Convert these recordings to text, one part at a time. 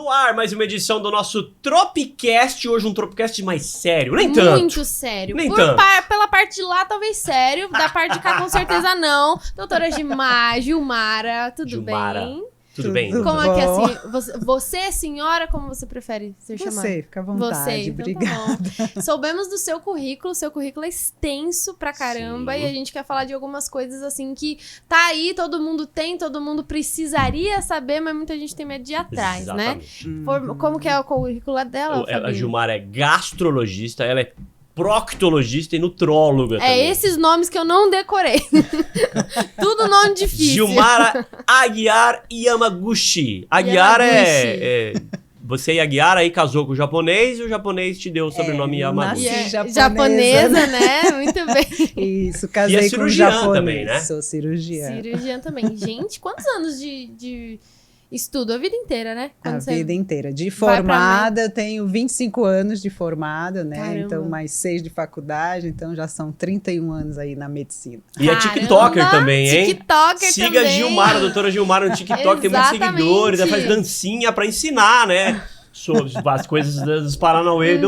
No ar, mais uma edição do nosso Tropicast. Hoje um Tropicast mais sério, nem tanto. Muito sério. Nem tanto. Pela parte de lá, talvez sério. Da parte de cá, com certeza não. Doutora Gilmara, tudo Gilmara, bem? tudo bem? Como é que é assim? Você é senhora, como você prefere ser chamada? Você, fica à vontade, então obrigada. tá bom. Soubemos do seu currículo é extenso pra caramba. Sim. E a gente quer falar de algumas coisas assim que tá aí, todo mundo tem, todo mundo precisaria saber, mas muita gente tem medo de ir atrás, né? Exatamente. Como que é o currículo dela, A Fabinho? Gilmara é gastrologista, ela é proctologista e nutróloga também. É esses nomes que eu não decorei. Tudo nome difícil. Gilmara Aguiar Yamaguchi. Aguiar você e Aguiar aí casou com o japonês e o japonês te deu o sobrenome Yamaguchi. nasci Japonesa, né? Muito bem. Isso, casei E é com um cirurgiã japonês. também, né? Sou cirurgiã. Cirurgiã também. Gente, quantos anos de estudo? A vida inteira, né? A vida inteira. De vai pra formada, eu tenho 25 anos de formada, né? Caramba. Então, mais 6 de faculdade, então já são 31 anos aí na medicina. E é TikToker também, hein? TikToker Siga também. a Gilmara, a doutora Gilmara no TikTok, tem muitos Exatamente. seguidores, ela faz dancinha pra ensinar, né? Sobre as coisas dos Paranauê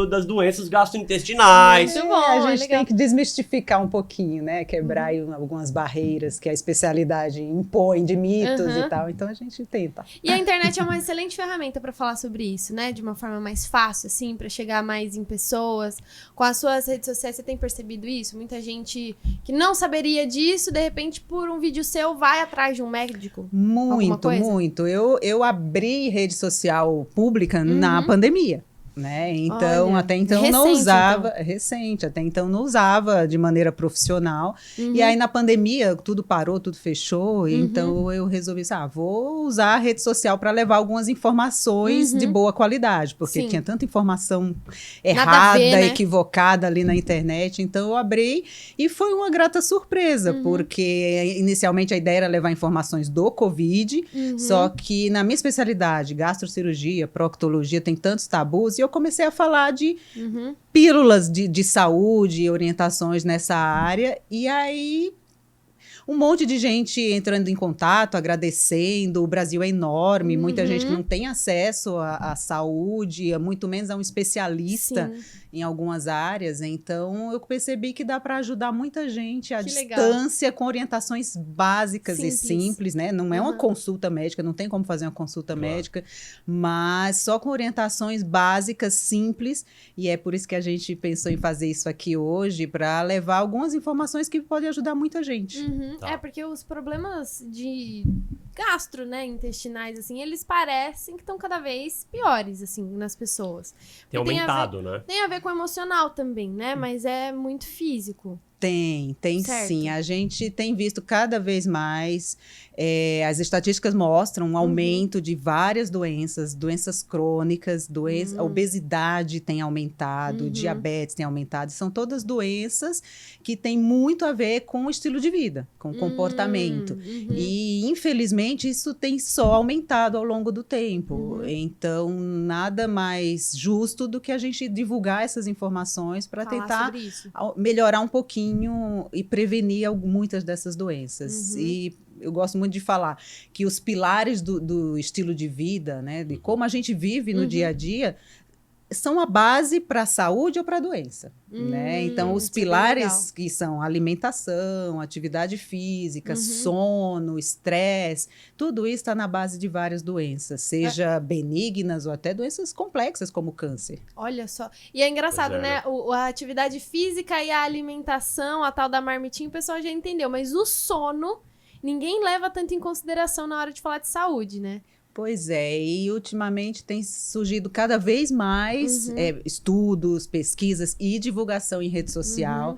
das doenças gastrointestinais. Muito bom, a gente legal. tem que desmistificar um pouquinho, né? Quebrar aí algumas barreiras que a especialidade impõe de mitos e tal. Então a gente tenta. E a internet é uma excelente ferramenta pra falar sobre isso, né? De uma forma mais fácil, assim, pra chegar mais em pessoas. Com as suas redes sociais, você tem percebido isso? Muita gente que não saberia disso, de repente, por um vídeo seu, vai atrás de um médico. Alguma Muito, coisa? muito. Eu abri rede social pública na pandemia. Né? Então, Olha, até então recente, não usava, então. recente, até então não usava de maneira profissional. E aí na pandemia tudo parou, tudo fechou, então eu resolvi, vou usar a rede social para levar algumas informações de boa qualidade, porque Sim. tinha tanta informação Nada a errada, ver, né? equivocada ali na internet, então eu abri e foi uma grata surpresa, porque inicialmente a ideia era levar informações do Covid, só que na minha especialidade, gastrocirurgia, proctologia, tem tantos tabus, e eu comecei a falar de pílulas de saúde, orientações nessa área, e aí um monte de gente entrando em contato, agradecendo. O Brasil é enorme, muita gente que não tem acesso à saúde, muito menos a um especialista em algumas áreas. Então, eu percebi que dá para ajudar muita gente à distância, com orientações básicas e simples, né? Não é uma consulta médica, não tem como fazer uma consulta médica, mas só com orientações básicas, simples. E é por isso que a gente pensou em fazer isso aqui hoje, para levar algumas informações que podem ajudar muita gente. Tá. É, porque os problemas de gastro, né, intestinais, assim, eles parecem que estão cada vez piores, assim, nas pessoas. Tem aumentado, né? Tem a ver com o emocional também, né, mas é muito físico. Tem Certo. sim. A gente tem visto cada vez mais, as estatísticas mostram um aumento de várias doenças crônicas, a obesidade tem aumentado, diabetes tem aumentado. São todas doenças que têm muito a ver com o estilo de vida, com o comportamento. E, infelizmente, isso tem só aumentado ao longo do tempo. Então, nada mais justo do que a gente divulgar essas informações para Falar tentar sobre isso. melhorar um pouquinho e prevenir muitas dessas doenças. E eu gosto muito de falar que os pilares do estilo de vida, né, de como a gente vive no dia a dia, são a base para a saúde ou para a doença, né? Então, os isso é bem pilares legal. que são alimentação, atividade física, sono, estresse, tudo isso está na base de várias doenças, seja benignas ou até doenças complexas como câncer. Olha só. E é engraçado, Pois é, né? A atividade física e a alimentação, a tal da marmitinha, o pessoal já entendeu. Mas o sono, ninguém leva tanto em consideração na hora de falar de saúde, né? Pois é, e ultimamente tem surgido cada vez mais estudos, pesquisas e divulgação em rede social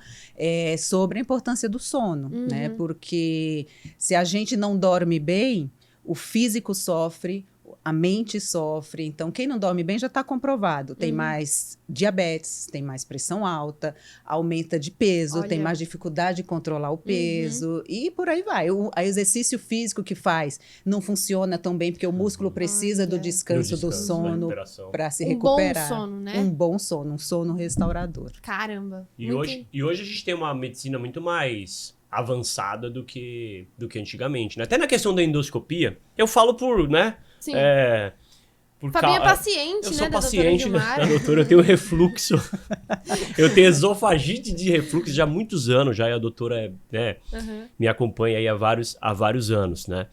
sobre a importância do sono, né? Porque se a gente não dorme bem, o físico sofre, a mente sofre. Então, quem não dorme bem já está comprovado. Tem mais diabetes, tem mais pressão alta, aumenta de peso, Olha. tem mais dificuldade de controlar o peso e por aí vai. O exercício físico que faz não funciona tão bem porque o músculo precisa do descanso, do sono para se recuperar. Um bom sono, né? Um bom sono, um sono restaurador. Caramba. E hoje a gente tem uma medicina muito mais avançada do que antigamente, né? Até na questão da endoscopia, eu falo por, né? Sim. Fabinho é paciente, eu né, sou da paciente, doutora né? Gilmara. Doutora, eu tenho refluxo. Eu tenho esofagite de refluxo já há muitos anos, já, e a doutora me acompanha aí há vários anos, né?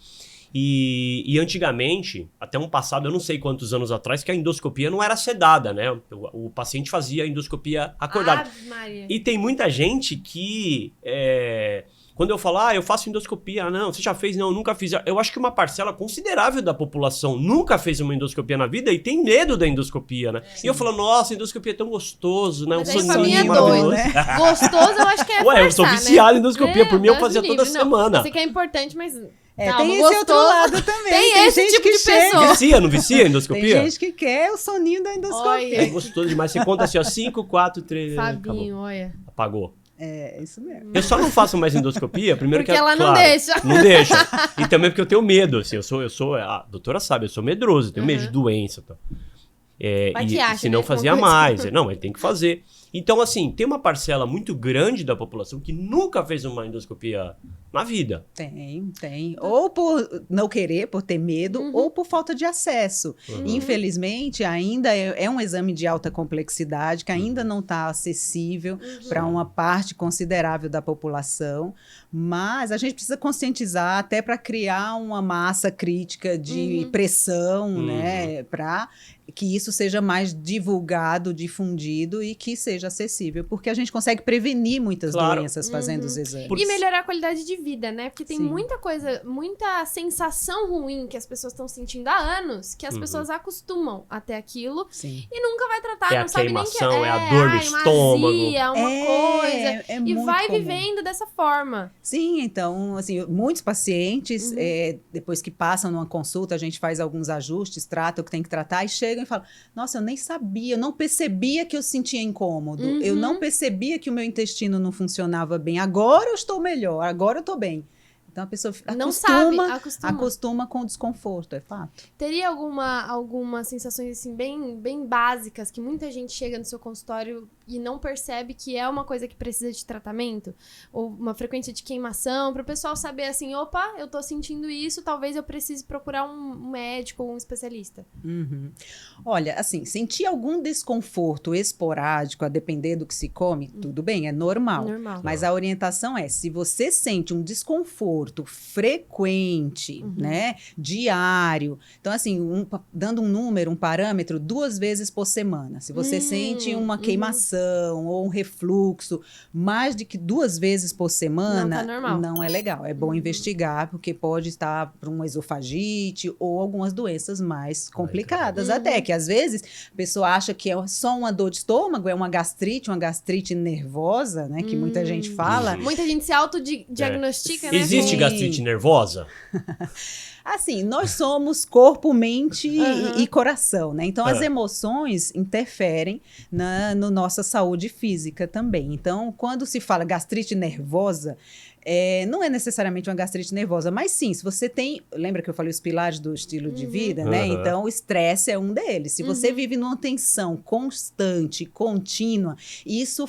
E antigamente, até um passado, eu não sei quantos anos atrás, que a endoscopia não era sedada, né? O paciente fazia a endoscopia acordado. Ave Maria. E tem muita gente que... quando eu falo, eu faço endoscopia, não, você já fez? Não, nunca fiz. Eu acho que uma parcela considerável da população nunca fez uma endoscopia na vida e tem medo da endoscopia, né? E eu falo, nossa, endoscopia é tão gostoso, né? Mas Um aí soninho Fabinho é maravilhoso. doido, né? Gostoso, eu acho que é Ué, eu sou forçar, viciado né? em endoscopia. Por mim, eu Deus fazia me toda livre. Não, semana. eu sei que é importante, mas... Tem calma, esse outro gostoso. lado também. Tem esse gente tipo que de chega. pessoa. Vicia, não vicia a Tem endoscopia? gente que quer o soninho da endoscopia. Olha. É gostoso demais. Você conta assim, ó, 5, 4, 3... Fabinho, olha. Apagou. É, isso mesmo. Eu só não faço mais endoscopia, primeiro Porque que ela não claro, deixa. Não deixa. E também porque eu tenho medo, assim, a doutora sabe, eu sou medroso, eu tenho medo de doença, tá? Vai que acha, se não né, fazia alguma coisa. mais. Não, mas tem que fazer. Então, assim, tem uma parcela muito grande da população que nunca fez uma endoscopia na vida. Tem. Ou por não querer, por ter medo, ou por falta de acesso. Infelizmente, ainda é um exame de alta complexidade, que ainda não está acessível para uma parte considerável da população. Mas a gente precisa conscientizar até para criar uma massa crítica de pressão, né? Para que isso seja mais divulgado, difundido e que seja acessível. Porque a gente consegue prevenir muitas doenças fazendo os exames. E melhorar a qualidade de vida, né? Porque tem Sim. muita coisa, muita sensação ruim que as pessoas estão sentindo há anos, que as pessoas acostumam até aquilo Sim. e nunca vai tratar, É não a sabe nem que queimação, é a dor no uma estômago. azia, uma coisa. É E muito vai comum. vivendo dessa forma. Sim, então, assim, muitos pacientes, depois que passam numa consulta, a gente faz alguns ajustes, trata o que tem que tratar e chegam e falam, nossa, eu nem sabia, eu não percebia que eu sentia incômodo, eu não percebia que o meu intestino não funcionava bem, agora eu estou melhor, agora eu estou bem. Então a pessoa Não sabe, acostuma. acostuma com o desconforto, é fato. Teria algumas sensações assim bem básicas que muita gente chega no seu consultório e não percebe que é uma coisa que precisa de tratamento? Ou uma frequência de queimação, para o pessoal saber assim, opa, eu tô sentindo isso, talvez eu precise procurar um médico ou um especialista. Olha, assim, sentir algum desconforto esporádico, a depender do que se come, tudo bem, é normal. Normal. Mas a orientação é, se você sente um desconforto frequente, né, diário, então assim, dando um número, um parâmetro, 2 vezes por semana. Se você sente uma queimação ou um refluxo mais de que 2 vezes por semana, Não tá normal. não é legal. É bom investigar, porque pode estar para uma esofagite ou algumas doenças mais complicadas até, que às vezes a pessoa acha que é só uma dor de estômago, é uma gastrite nervosa, né, que muita gente fala. Muita gente se autodiagnostica, né? Existe gastrite nervosa? Assim, nós somos corpo, mente e coração, né? Então, as emoções interferem na nossa saúde física também. Então, quando se fala gastrite nervosa, não é necessariamente uma gastrite nervosa, mas sim, se você tem... Lembra que eu falei os pilares do estilo de vida, né? Então, o estresse é um deles. Se você vive numa tensão constante, contínua, isso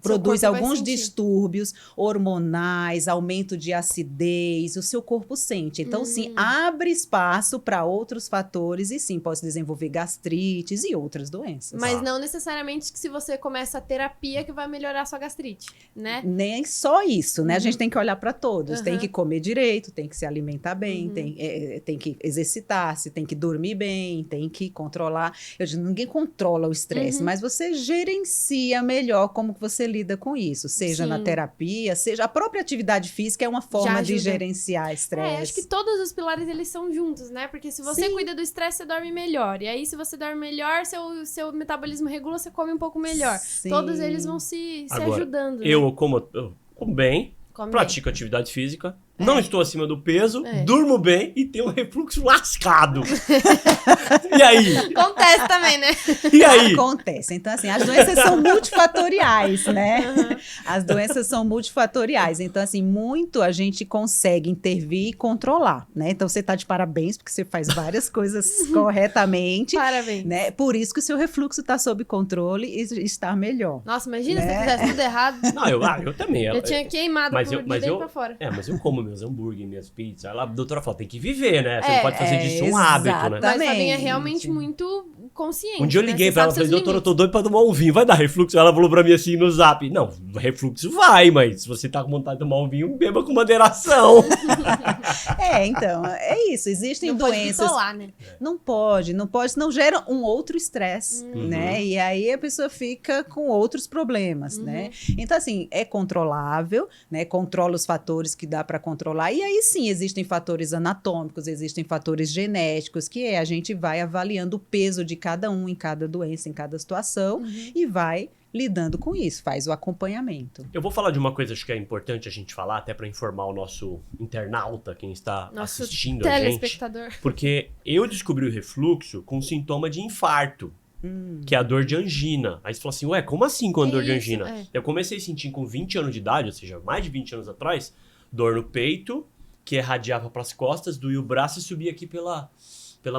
produz corpo vai alguns sentir. distúrbios hormonais, aumento de acidez, o seu corpo sente. Então, sim, abre espaço para outros fatores e sim, pode desenvolver gastrites e outras doenças. Mas não necessariamente que se você começa a terapia que vai melhorar a sua gastrite, né? Nem só isso, né? A gente tem que olhar para todos. Tem que comer direito, tem que se alimentar bem, tem que exercitar-se, tem que dormir bem, tem que controlar. Eu digo, ninguém controla o estresse, mas você gerencia melhor como que você lida com isso, seja na terapia, seja a própria atividade física é uma forma de gerenciar estresse. Acho que todos os pilares eles são juntos, né? Porque se você cuida do estresse, você dorme melhor. E aí, se você dorme melhor, seu metabolismo regula, você come um pouco melhor. Sim. Todos eles vão se Agora, ajudando. Né? Eu como bem, Come pratico atividade física, não estou acima do peso, É. durmo bem e tenho um refluxo lascado. E aí? Acontece também, né? E aí? Acontece. Então, assim, as doenças são multifatoriais, né? As doenças são multifatoriais. Então, assim, muito a gente consegue intervir e controlar, né? Então, você tá de parabéns, porque você faz várias coisas corretamente. Parabéns. Né? Por isso que o seu refluxo está sob controle e está melhor. Nossa, imagina se eu fizesse tudo errado. Não, eu também. Eu tinha queimado mas por eu- de mas dentro eu- pra fora. Mas eu como meus hambúrguer, minhas pizzas. Aí a doutora falou, tem que viver, né? Você não pode fazer disso um hábito, né? Mas a Fabinha é realmente muito consciente. Um dia eu liguei pra ela e falei, doutora, eu tô doido pra tomar um vinho, vai dar refluxo? Ela falou pra mim assim no zap, não, refluxo vai, mas se você tá com vontade de tomar um vinho, beba com moderação. Então, é isso. Existem não doenças... Pode bitolar, né? Não pode, senão gera um outro estresse, né? E aí a pessoa fica com outros problemas, né? Então, assim, é controlável, né? Controla os fatores que dá para controlar. E aí, sim, existem fatores anatômicos, existem fatores genéticos, que a gente vai avaliando o peso de cada um em cada doença, em cada situação, e vai lidando com isso, faz o acompanhamento. Eu vou falar de uma coisa acho que é importante a gente falar, até para informar o nosso internauta, quem está assistindo a gente. Porque eu descobri o refluxo com sintoma de infarto, que é a dor de angina. Aí você fala assim, ué, como assim com a dor de angina? Eu comecei a sentir com 20 anos de idade, ou seja, mais de 20 anos atrás, dor no peito, que irradiava para as costas, doía o braço e subia aqui pela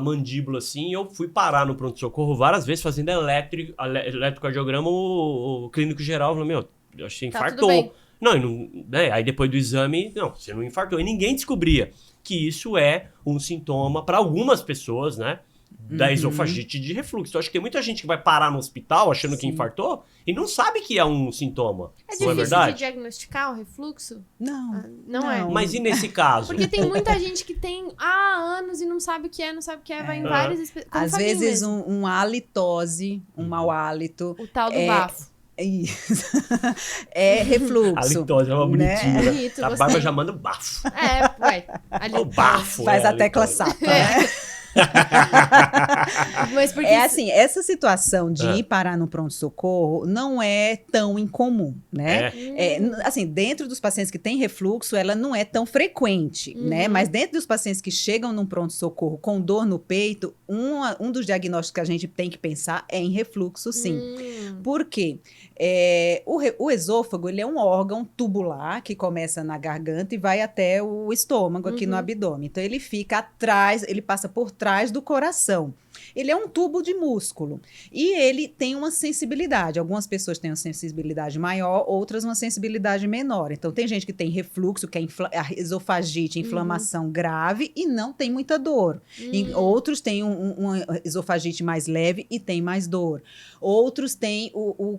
mandíbula, assim, e eu fui parar no pronto-socorro várias vezes fazendo eletrocardiograma, o clínico geral falou, meu, eu achei que infartou. Aí depois do exame, não, você não infartou. E ninguém descobria que isso é um sintoma, para algumas pessoas, né, da esofagite de refluxo. Então, acho que tem muita gente que vai parar no hospital achando que infartou e não sabe que é um sintoma. É não difícil é verdade? de diagnosticar o refluxo? Não. Não é. Mas e nesse caso? Porque tem muita gente que tem há anos e não sabe o que é, vai em várias... Às vezes um halitose, um mau hálito. O tal do bafo. Isso. É refluxo. Halitose é uma bonitinha. Né? Bonito, a Bárbara já manda bafo. O bafo. Faz a tecla SAP, né? Mas porque assim, essa situação de ir parar no pronto-socorro não é tão incomum, né? Assim, dentro dos pacientes que têm refluxo, ela não é tão frequente, né? Mas dentro dos pacientes que chegam num pronto-socorro com dor no peito, um dos diagnósticos que a gente tem que pensar é em refluxo, sim. Por quê? O esôfago, ele é um órgão tubular que começa na garganta e vai até o estômago, aqui no abdômen. Então, ele fica atrás, ele passa por trás do coração. Ele é um tubo de músculo e ele tem uma sensibilidade. Algumas pessoas têm uma sensibilidade maior, outras uma sensibilidade menor. Então, tem gente que tem refluxo, que é a esofagite, inflamação grave e não tem muita dor. E outros têm uma esofagite mais leve e tem mais dor. Outros têm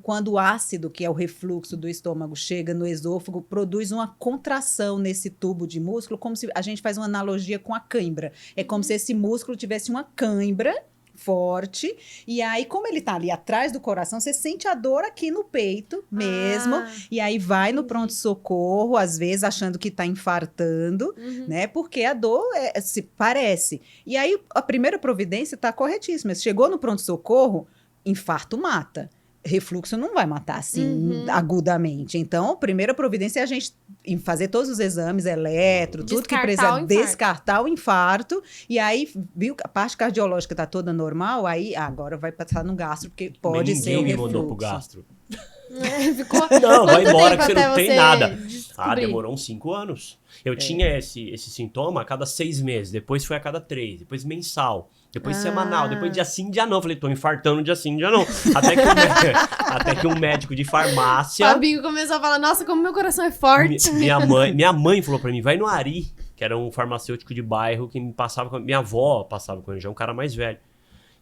quando o ácido, que é o refluxo do estômago, chega no esôfago, produz uma contração nesse tubo de músculo, como se a gente faz uma analogia com a cãibra. É como se esse músculo tivesse uma cãibra forte, e aí como ele tá ali atrás do coração, você sente a dor aqui no peito mesmo, e aí vai no pronto-socorro, às vezes achando que tá infartando, né, porque a dor se parece. E aí a primeira providência tá corretíssima, chegou no pronto-socorro, infarto mata. Refluxo não vai matar assim agudamente. Então, a primeira providência é a gente fazer todos os exames, tudo que precisa, descartar o infarto. E aí, viu, a parte cardiológica está toda normal, aí agora vai passar no gastro, porque pode ser o refluxo. Ninguém me mandou pro gastro. Não, vai embora que você não tem nada. Demorou uns 5 anos. Eu tinha esse sintoma a cada 6 meses, depois foi a cada 3, depois mensal, depois semanal, depois dia sim, dia não. Falei, tô infartando dia sim, dia não. Até que um médico de farmácia... Fabinho começou a falar, nossa, como meu coração é forte. Minha mãe falou pra mim, vai no Ari, que era um farmacêutico de bairro que me passava com... Minha avó passava com ele, já é um cara mais velho.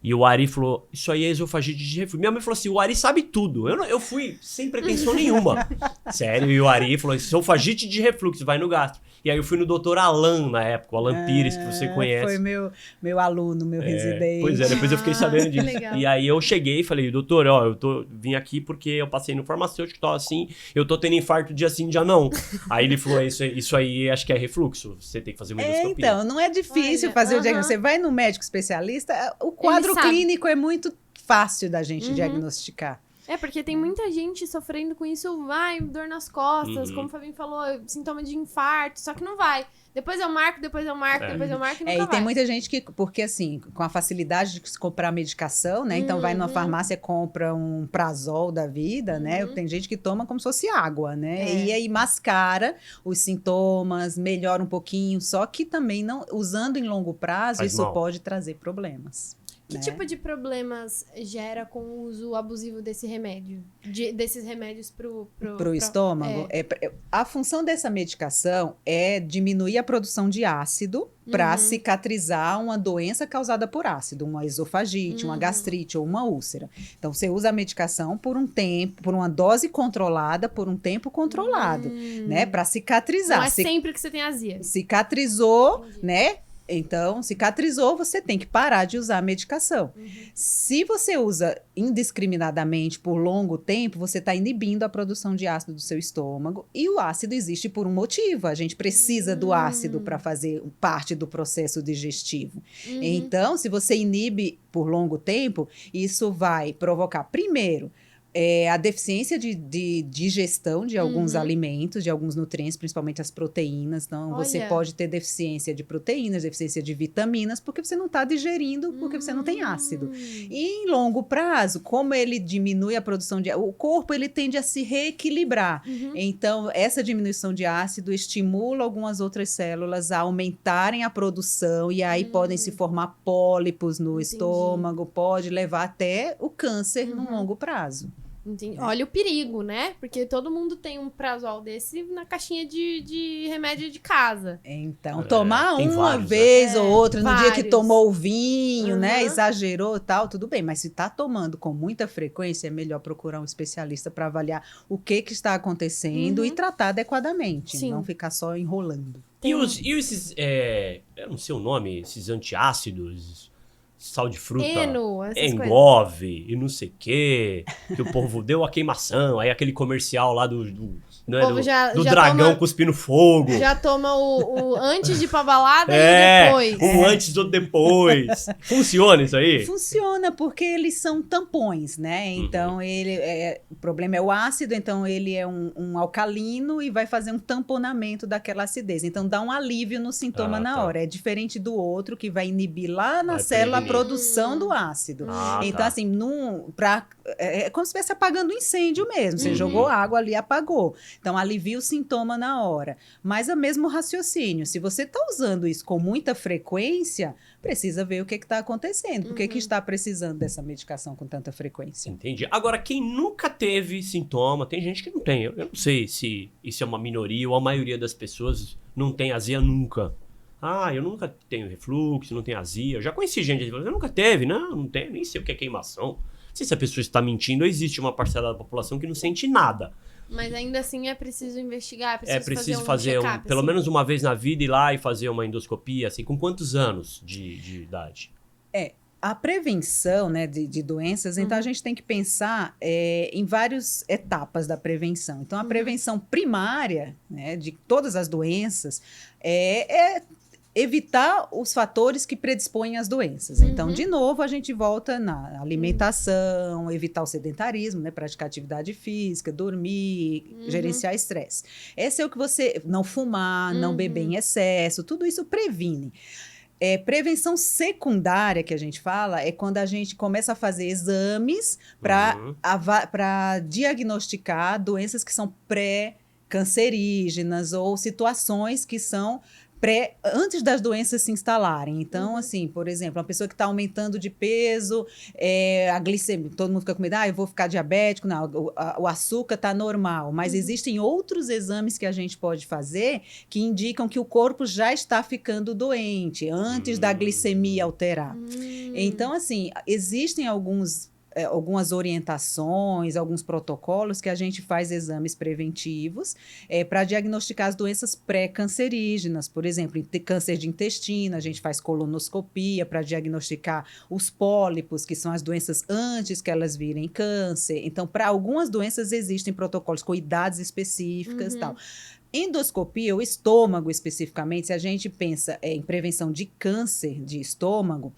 E o Ari falou, isso aí é esofagite de refluxo. Minha mãe falou assim, o Ari sabe tudo. Eu fui sem pretensão nenhuma. Sério, e o Ari falou, esofagite de refluxo, vai no gastro. E aí eu fui no doutor Alan na época, o Alan Pires, que você conhece. Foi meu aluno, meu residente. Pois é, depois eu fiquei sabendo disso. Legal. E aí eu cheguei e falei, doutor, vim aqui porque eu passei no farmacêutico, tô assim, eu tô tendo infarto dia sim, dia não. Aí ele falou, isso aí acho que é refluxo, você tem que fazer uma endoscopia. Então, não é difícil fazer o diagnóstico. Você vai no médico especialista, o quadro clínico é muito fácil da gente diagnosticar. Porque tem muita gente sofrendo com isso, dor nas costas, como o Fabinho falou, sintoma de infarto, só que não vai. Depois eu marco, depois eu marco e nunca vai. E tem muita gente que, porque assim, com a facilidade de se comprar medicação, né? Então vai numa farmácia, compra um Prazol da vida, né? Tem gente que toma como se fosse água, né? E aí mascara os sintomas, melhora um pouquinho, só que também não, usando em longo prazo, isso pode trazer problemas. Que tipo de problemas gera com o uso abusivo desse remédio? Desses remédios pro estômago? A função dessa medicação é diminuir a produção de ácido para cicatrizar uma doença causada por ácido, uma esofagite, uma gastrite ou uma úlcera. Então, você usa a medicação por um tempo, por uma dose controlada, por um tempo controlado, né? Para cicatrizar. Não é sempre que você tem azia. Cicatrizou, né? Então, cicatrizou, você tem que parar de usar a medicação. Se você usa indiscriminadamente por longo tempo, você está inibindo a produção de ácido do seu estômago. E o ácido existe por um motivo. A gente precisa do ácido para fazer parte do processo digestivo. Então, se você inibe por longo tempo, isso vai provocar, primeiro, a deficiência de digestão de alguns alimentos, de alguns nutrientes, principalmente as proteínas. Então, você pode ter deficiência de proteínas, deficiência de vitaminas, porque você não está digerindo, porque você não tem ácido. E em longo prazo, como ele diminui a produção de... O corpo, ele tende a se reequilibrar. Então, essa diminuição de ácido estimula algumas outras células a aumentarem a produção e aí podem se formar pólipos no estômago, pode levar até o câncer no longo prazo. Entendi. Olha o perigo, né? Porque todo mundo tem um prazol desse na caixinha de remédio de casa. Então, tomar uma vários, vez ou outra, no dia que vários. tomou o vinho, né? Exagerou e tal, tudo bem. Mas se tá tomando com muita frequência, é melhor procurar um especialista para avaliar o que está acontecendo e tratar adequadamente. Sim. Não ficar só enrolando. E esses, eu não sei o nome, esses antiácidos, sal de fruta, Engove e não sei o quê, que o povo deu a queimação, aí aquele comercial lá do dragão toma, cuspindo fogo. Já toma o antes de ir pra balada e depois. O antes do depois. Funciona isso aí? Funciona, porque eles são tampões, né? Então, o problema é o ácido, então ele é um alcalino e vai fazer um tamponamento daquela acidez. Então, dá um alívio no sintoma na hora. É diferente do outro, que vai inibir lá na célula a produção do ácido. Então, assim, é como se estivesse apagando um incêndio mesmo. Você jogou água ali e apagou. Então, alivia o sintoma na hora. Mas é o mesmo raciocínio. Se você está usando isso com muita frequência, precisa ver o que está acontecendo. Por que está precisando dessa medicação com tanta frequência? Entendi. Agora, quem nunca teve sintoma, tem gente que não tem. Eu não sei se isso é uma minoria ou a maioria das pessoas não tem azia nunca. Eu nunca tenho refluxo, não tenho azia. Eu já conheci gente que falou, eu nunca teve. Não tenho, nem sei o que é queimação. Não sei se a pessoa está mentindo ou existe uma parcela da população que não sente nada. Mas ainda assim é preciso investigar, é preciso fazer check-up, pelo menos uma vez na vida, ir lá e fazer uma endoscopia, assim, com quantos anos de idade? A prevenção, né, de doenças, então a gente tem que pensar em várias etapas da prevenção. Então, a prevenção primária, né, de todas as doenças é evitar os fatores que predispõem às doenças. Então, de novo, a gente volta na alimentação, evitar o sedentarismo, né? Praticar atividade física, dormir, gerenciar estresse. Esse é o que você... Não fumar, não beber em excesso, tudo isso previne. Prevenção secundária, que a gente fala, é quando a gente começa a fazer exames para diagnosticar doenças que são pré-cancerígenas ou situações que são antes das doenças se instalarem. Então, assim, por exemplo, uma pessoa que está aumentando de peso, a glicemia, todo mundo fica com medo, eu vou ficar diabético, não, o açúcar está normal, mas existem outros exames que a gente pode fazer que indicam que o corpo já está ficando doente, antes da glicemia alterar. Então, assim, existem algumas orientações, alguns protocolos que a gente faz exames preventivos para diagnosticar as doenças pré-cancerígenas. Por exemplo, câncer de intestino, a gente faz colonoscopia para diagnosticar os pólipos, que são as doenças antes que elas virem câncer. Então, para algumas doenças existem protocolos com idades específicas e tal. Endoscopia, o estômago especificamente, se a gente pensa em prevenção de câncer de estômago,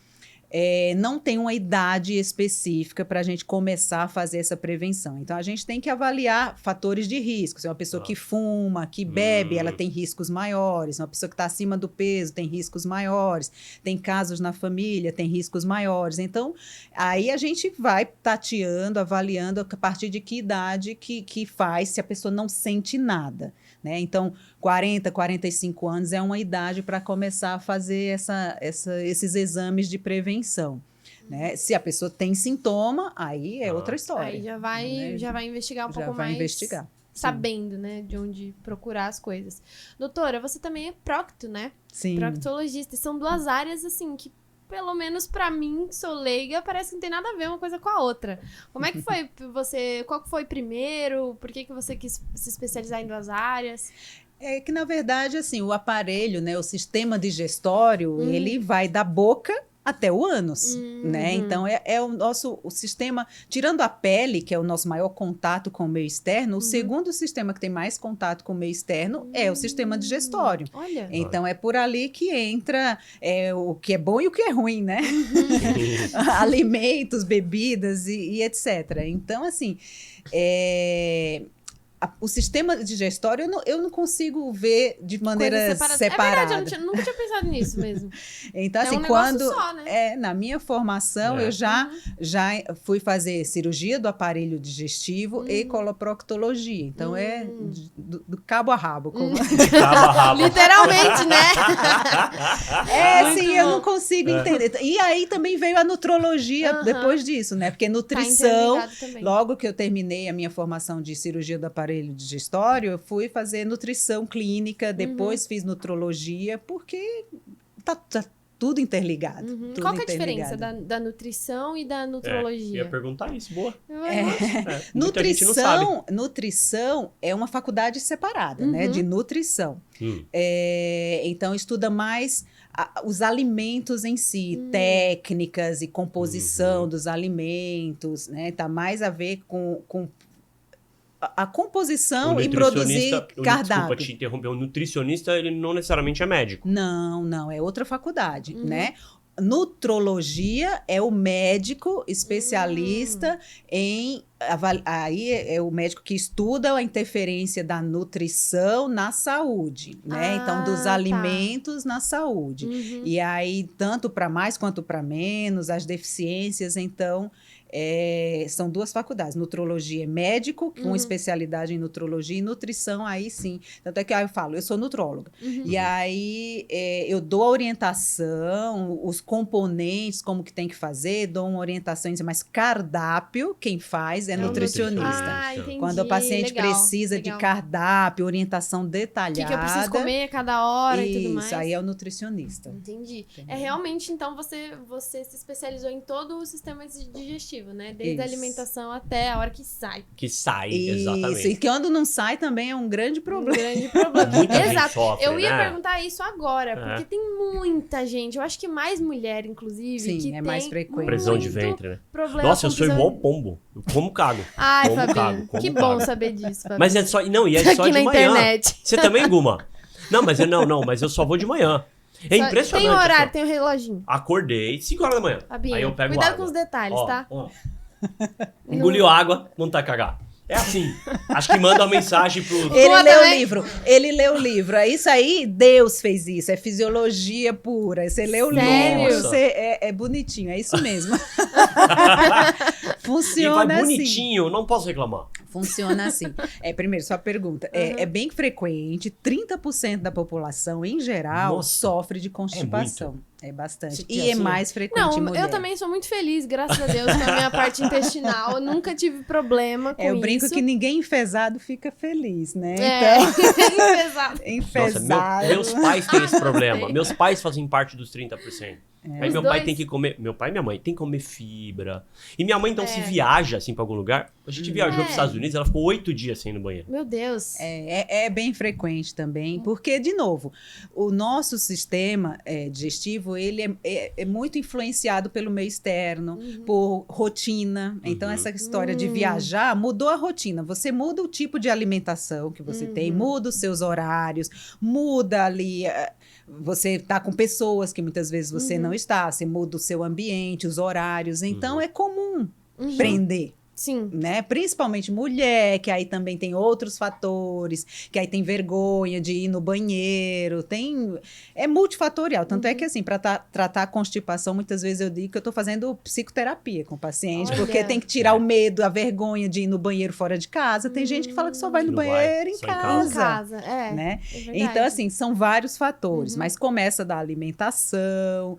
não tem uma idade específica para a gente começar a fazer essa prevenção. Então, a gente tem que avaliar fatores de risco. Se é uma pessoa que fuma, que bebe, ela tem riscos maiores. Uma pessoa que está acima do peso tem riscos maiores. Tem casos na família, tem riscos maiores. Então, aí a gente vai tateando, avaliando a partir de que idade que faz, se a pessoa não sente nada, né? Então, 40, 45 anos é uma idade para começar a fazer esses exames de prevenção. né? Se a pessoa tem sintoma, aí é outra história. Aí já vai investigar um pouco mais. Já vai investigar. Sabendo, né, de onde procurar as coisas. Doutora, você também é procto, né? Sim. Proctologista. E são duas áreas, assim, que pelo menos pra mim, que sou leiga, parece que não tem nada a ver uma coisa com a outra. Como é que foi você... Qual que foi primeiro? Por que você quis se especializar em duas áreas? É que, na verdade, assim, o aparelho, né, o sistema digestório, ele vai da boca até o ânus, né? Então, é o sistema... Tirando a pele, que é o nosso maior contato com o meio externo, o segundo sistema que tem mais contato com o meio externo é o sistema digestório. Olha. Então, é por ali que entra o que é bom e o que é ruim, né? Alimentos, bebidas e etc. Então, assim... O sistema digestório eu não consigo ver de maneira separada. É verdade, eu nunca tinha pensado nisso mesmo. Então, assim, só, né? na minha formação, eu já fui fazer cirurgia do aparelho digestivo e coloproctologia. Então, do cabo a rabo. De cabo a rabo. Literalmente, né? Sim, eu não consigo entender. E aí também veio a nutrologia depois disso, né? Porque nutrição, logo que eu terminei a minha formação de cirurgia do aparelho digestório, eu fui fazer nutrição clínica, depois fiz nutrologia, porque tá tudo interligado. Tudo Qual que é a diferença da nutrição e da nutrologia? Eu ia perguntar isso, boa. Muita gente não sabe. Nutrição é uma faculdade separada, né? De nutrição. Então, estuda mais os alimentos em si, técnicas e composição dos alimentos, né? Tá mais a ver com a composição e produzir cardápio. Desculpa te interromper, o nutricionista, ele não necessariamente é médico. Não, é outra faculdade, né? Nutrologia é o médico especialista em... Aí é o médico que estuda a interferência da nutrição na saúde, né? Então, dos alimentos na saúde. E aí, tanto para mais quanto para menos, as deficiências, então... são duas faculdades. Nutrologia é médico, com especialidade em nutrologia, e nutrição, aí sim. Tanto é que eu falo, eu sou nutróloga. E aí eu dou a orientação, os componentes, como que tem que fazer, dou uma orientação, mas cardápio, quem faz é nutricionista. Entendi. Quando o paciente precisa de cardápio, orientação detalhada. O que eu preciso comer a cada hora e tudo mais. Isso, aí é o nutricionista. Entendi. Realmente, então, você se especializou em todo o sistema digestivo, né? Desde a alimentação até a hora que sai. Que sai, exatamente. Isso, e quando não sai também é um grande problema. Muita gente sofre, eu ia né? perguntar isso agora, porque tem muita gente, eu acho que mais mulher, inclusive, que tem mais frequente. Prisão de ventre, né? Problema. Nossa, eu sou igual pombo. Eu como cago. Ai, como Fabinho, como que bom saber disso, Fabinho. Mas é só, não, e é só aqui de na manhã. Internet. Você também, Guma? Não, mas eu só vou de manhã. É impressionante. Tem horário, assim, tem um reloginho. Acordei 5 horas da manhã. Fabinho, Aí eu pego cuidado água. com os detalhes, tá? Engoliu água, não tá cagar. É assim. Acho que manda uma mensagem pro... Ele leu o livro. É isso aí, Deus fez isso. É fisiologia pura. Você leu o livro, é bonitinho. É isso mesmo. Funciona e vai assim. bonitinho, não posso reclamar. Funciona assim. Primeiro, sua pergunta. É bem frequente, 30% da população, em geral, sofre de constipação. É bastante. E é mais frequente em mulher. Eu também sou muito feliz, graças a Deus, com a minha parte intestinal. Eu nunca tive problema com isso. Eu brinco que ninguém enfesado fica feliz, né? Então, enfesado. Nossa, meus pais têm esse problema. Meus pais fazem parte dos 30%. Aí meu pai tem que comer... Meu pai e minha mãe tem que comer fibra. E minha mãe, então, se viaja, assim, pra algum lugar... A gente viajou pros Estados Unidos, ela ficou 8 dias sem ir no banheiro. Meu Deus. É bem frequente também, porque, de novo, o nosso sistema digestivo, ele é muito influenciado pelo meio externo, por rotina. Então, essa história de viajar mudou a rotina. Você muda o tipo de alimentação que você tem, muda os seus horários, muda ali... Você está com pessoas que muitas vezes você não está, você muda o seu ambiente, os horários. Então, é comum prender. Sim. Né? Principalmente mulher, que aí também tem outros fatores, que aí tem vergonha de ir no banheiro, é multifatorial. Tanto é que, assim, para tratar a constipação, muitas vezes eu digo que eu estou fazendo psicoterapia com o paciente, porque tem que tirar o medo, a vergonha de ir no banheiro fora de casa. Tem gente que fala que só vai no banheiro em casa. Né? Então, assim, são vários fatores, mas começa da alimentação.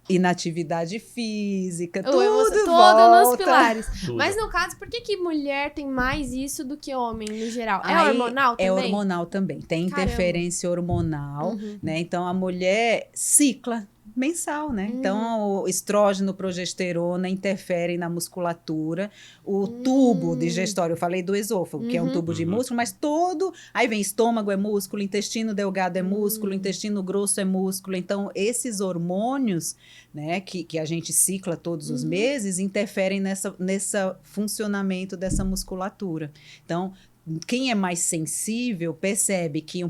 Inatividade física, tudo todo volta. nos pilares. Tudo. Mas no caso, por que mulher tem mais isso do que homem, no geral? É hormonal também? É hormonal também. Tem interferência hormonal, né? Então, a mulher cicla mensal, né? Então, o estrógeno, progesterona interferem na musculatura. O tubo digestório, eu falei do esôfago, que é um tubo de músculo, mas todo... Aí vem estômago é músculo, intestino delgado é músculo, intestino grosso é músculo. Então, esses hormônios, né, que a gente cicla todos os meses, interferem nessa funcionamento dessa musculatura. Então, quem é mais sensível percebe que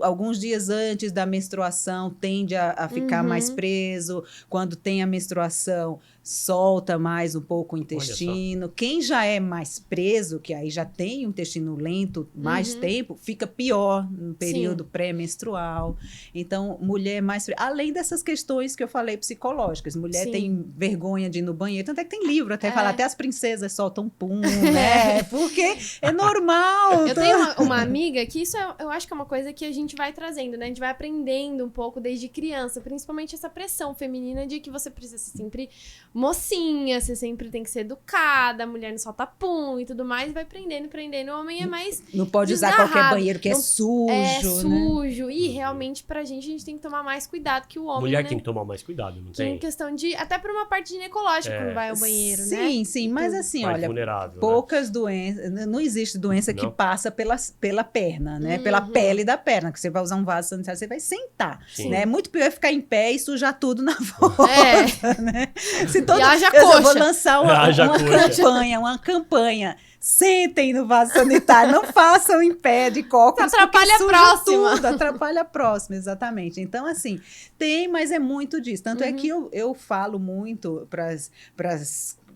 alguns dias antes da menstruação tende a ficar mais preso. Quando tem a menstruação, solta mais um pouco o intestino. Quem já é mais preso, que aí já tem o intestino lento mais tempo, fica pior no período pré-menstrual. Então, mulher mais... Além dessas questões que eu falei psicológicas. Mulher tem vergonha de ir no banheiro. Tanto é que tem livro até fala, até as princesas soltam pum, né? Porque é normal. Eu tenho uma amiga que isso eu acho que é uma coisa que a gente vai trazendo, né? A gente vai aprendendo um pouco desde criança, principalmente essa pressão feminina de que você precisa ser sempre mocinha, você sempre tem que ser educada, a mulher não solta pum e tudo mais, e vai prendendo. O homem é mais não pode usar qualquer banheiro que é sujo, é sujo. Né? E realmente pra gente tem que tomar mais cuidado que o homem, mulher né? tem que tomar mais cuidado, não que tem? em questão de, até por uma parte ginecológica quando vai ao banheiro, né? Sim, mas assim, mais olha, vulnerável, poucas doenças, não existe doença que passa pela perna, né? Pela pele da perna, que você vai usar um vaso sanitário, você vai sentar, né? Muito pior é ficar em pé e sujar tudo na volta, né? Se todo, eu vou lançar uma campanha. Sentem no vaso sanitário, não façam em pé de cócoras, atrapalha a próxima. Tudo, atrapalha a próxima, exatamente. Então, assim, tem, mas é muito disso. Tanto é que eu falo muito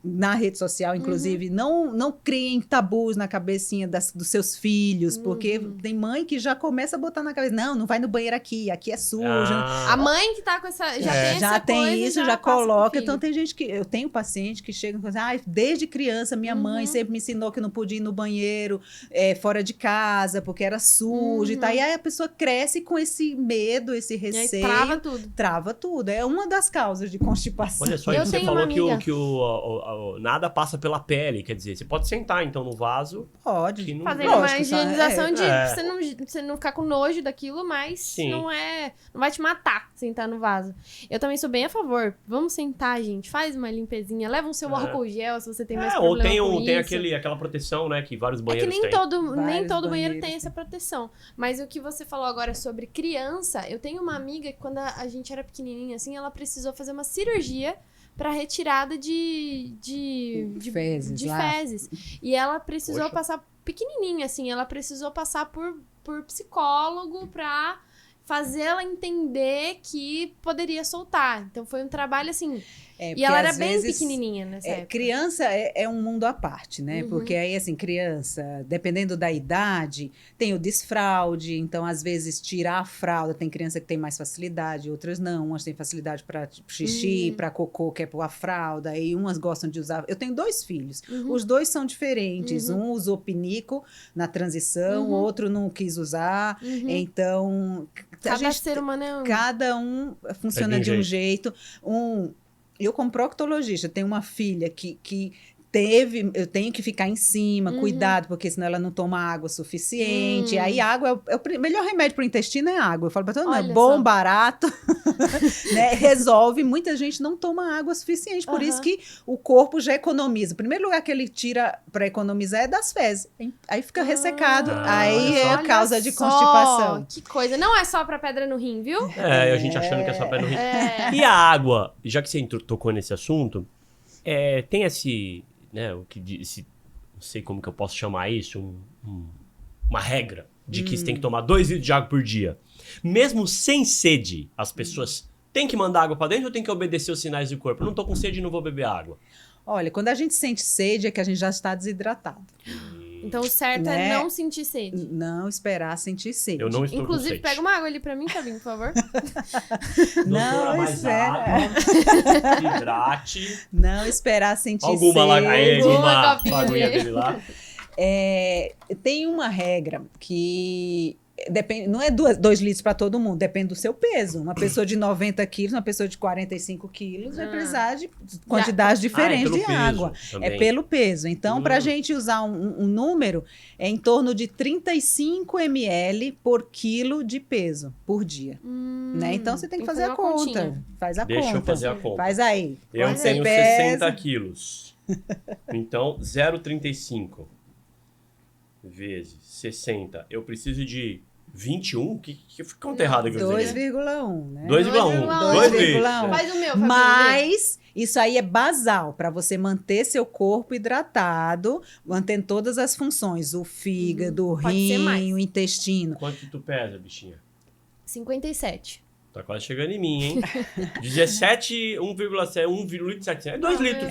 na rede social, inclusive, não criem tabus na cabecinha dos seus filhos, porque tem mãe que já começa a botar na cabeça, não vai no banheiro aqui é sujo. A mãe que tá com essa, já tem isso, já coloca. Então, tem gente que, eu tenho paciente que chega e fala assim, desde criança, minha mãe sempre me ensinou que não podia ir no banheiro fora de casa, porque era sujo e tal. E aí a pessoa cresce com esse medo, esse receio. Trava tudo. É uma das causas de constipação. Olha só, você falou que nada passa pela pele, quer dizer, você pode sentar então no vaso. Pode. Fazer uma higienização de você não ficar com nojo daquilo, mas não vai te matar sentar no vaso. Eu também sou bem a favor. Vamos sentar, gente. Faz uma limpezinha. Leva um seu álcool gel se você tem mais problema com tem isso. aquela proteção, né, que vários banheiros têm. Nem todo banheiro tem essa proteção. Mas o que você falou agora sobre criança, eu tenho uma amiga que quando a gente era pequenininha, assim, ela precisou fazer uma cirurgia para retirada de fezes. E ela precisou passar, pequenininha assim, ela precisou passar por psicólogo para fazer ela entender que poderia soltar. Então foi um trabalho assim... e ela era bem pequenininha nessa época. Criança é um mundo à parte, né? Porque aí, assim, criança, dependendo da idade, tem o desfraude. Então, às vezes, tirar a fralda. Tem criança que tem mais facilidade, outras não. Umas têm facilidade para xixi, para cocô, que é pôr a fralda. E umas gostam de usar... Eu tenho 2 filhos. Os 2 são diferentes. Um usou pinico na transição, o outro não quis usar. Então... Cada ser humano é um... Cada um funciona de um jeito. Eu, como proctologista, tenho uma filha que eu tenho que ficar em cima, cuidado, porque senão ela não toma água suficiente. Aí água o melhor remédio para o intestino é água. Eu falo para todo mundo, é bom, barato, né? Resolve. Muita gente não toma água suficiente, por isso que o corpo já economiza. O primeiro lugar que ele tira para economizar é das fezes. Aí fica ressecado, aí é a causa de constipação. Que coisa. Não é só para pedra no rim, viu? A gente achando que é só pedra no rim. E a água, já que você tocou nesse assunto, tem esse... Né, não sei como que eu posso chamar isso, uma regra de que você tem que tomar 2 litros de água por dia. Mesmo sem sede, as pessoas têm que mandar água para dentro ou têm que obedecer os sinais do corpo? Eu não tô com sede e não vou beber água. Olha, quando a gente sente sede é que a gente já está desidratado. Então, o certo é não sentir sede. Não esperar sentir sede. Eu não estou Inclusive, com sede. pega uma água ali pra mim, Fabinho, por favor. Não espera. Hidrate. Não esperar sentir sede. Alguma aguinha dele lá. Tem uma regra que Depende, não é 2 litros para todo mundo, depende do seu peso. Uma pessoa de 90 quilos, uma pessoa de 45 quilos vai precisar de quantidades diferentes de água. Também. É pelo peso. Então, para a gente usar um número, é em torno de 35 ml por quilo de peso por dia. Né? Então, você tem que fazer a conta. Continha. Faz a Deixa conta. eu fazer a conta. Faz aí. Eu Quanto tenho você pesa? 60 quilos. Então, 0,35 vezes 60. Eu preciso de 21? Que conta errada que eu fiz? 2,1, né? 2,1. 2 litros. Faz o meu, Fabinho. Mas isso aí é basal para você manter seu corpo hidratado, mantendo todas as funções, o fígado, o Pode ser mais. rim, o intestino. Quanto tu pesa, bichinha? 57. Tá quase chegando em mim, hein? 17, 1,7, 1,7. É 2 litros.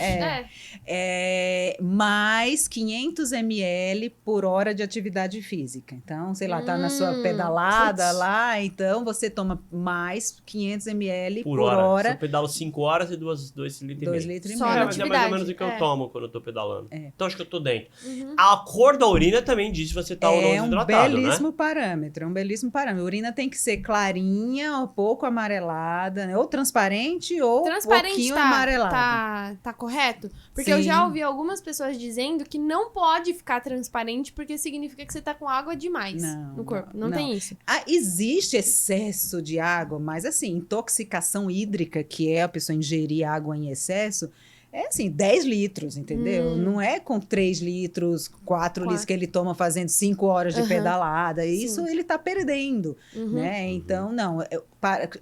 Mais 500 ml por hora de atividade física. Então, sei lá, tá na sua pedalada lá, então você toma mais 500 ml por hora. Se eu pedalo 5 horas, é 2 litros e meio. 2 litros e Só meio. na Mas é mais ou atividade. menos o que eu tomo quando eu tô pedalando. Então acho que eu tô dentro. Uhum. A cor da urina também diz se você tá ou não desidratado, belíssimo parâmetro, é um belíssimo parâmetro. A urina tem que ser clarinha, um pouco amarelada, né? Ou transparente ou um pouquinho amarelada. Tá correto? Porque eu já ouvi algumas pessoas dizendo que não pode ficar transparente porque significa que você tá com água demais no corpo. Não tem isso. Existe excesso de água, mas assim, intoxicação hídrica, que é a pessoa ingerir água em excesso, é assim, 10 litros, entendeu? Não é com 3 litros, 4 litros que ele toma fazendo 5 horas de pedalada. Isso ele tá perdendo, né? Então, não.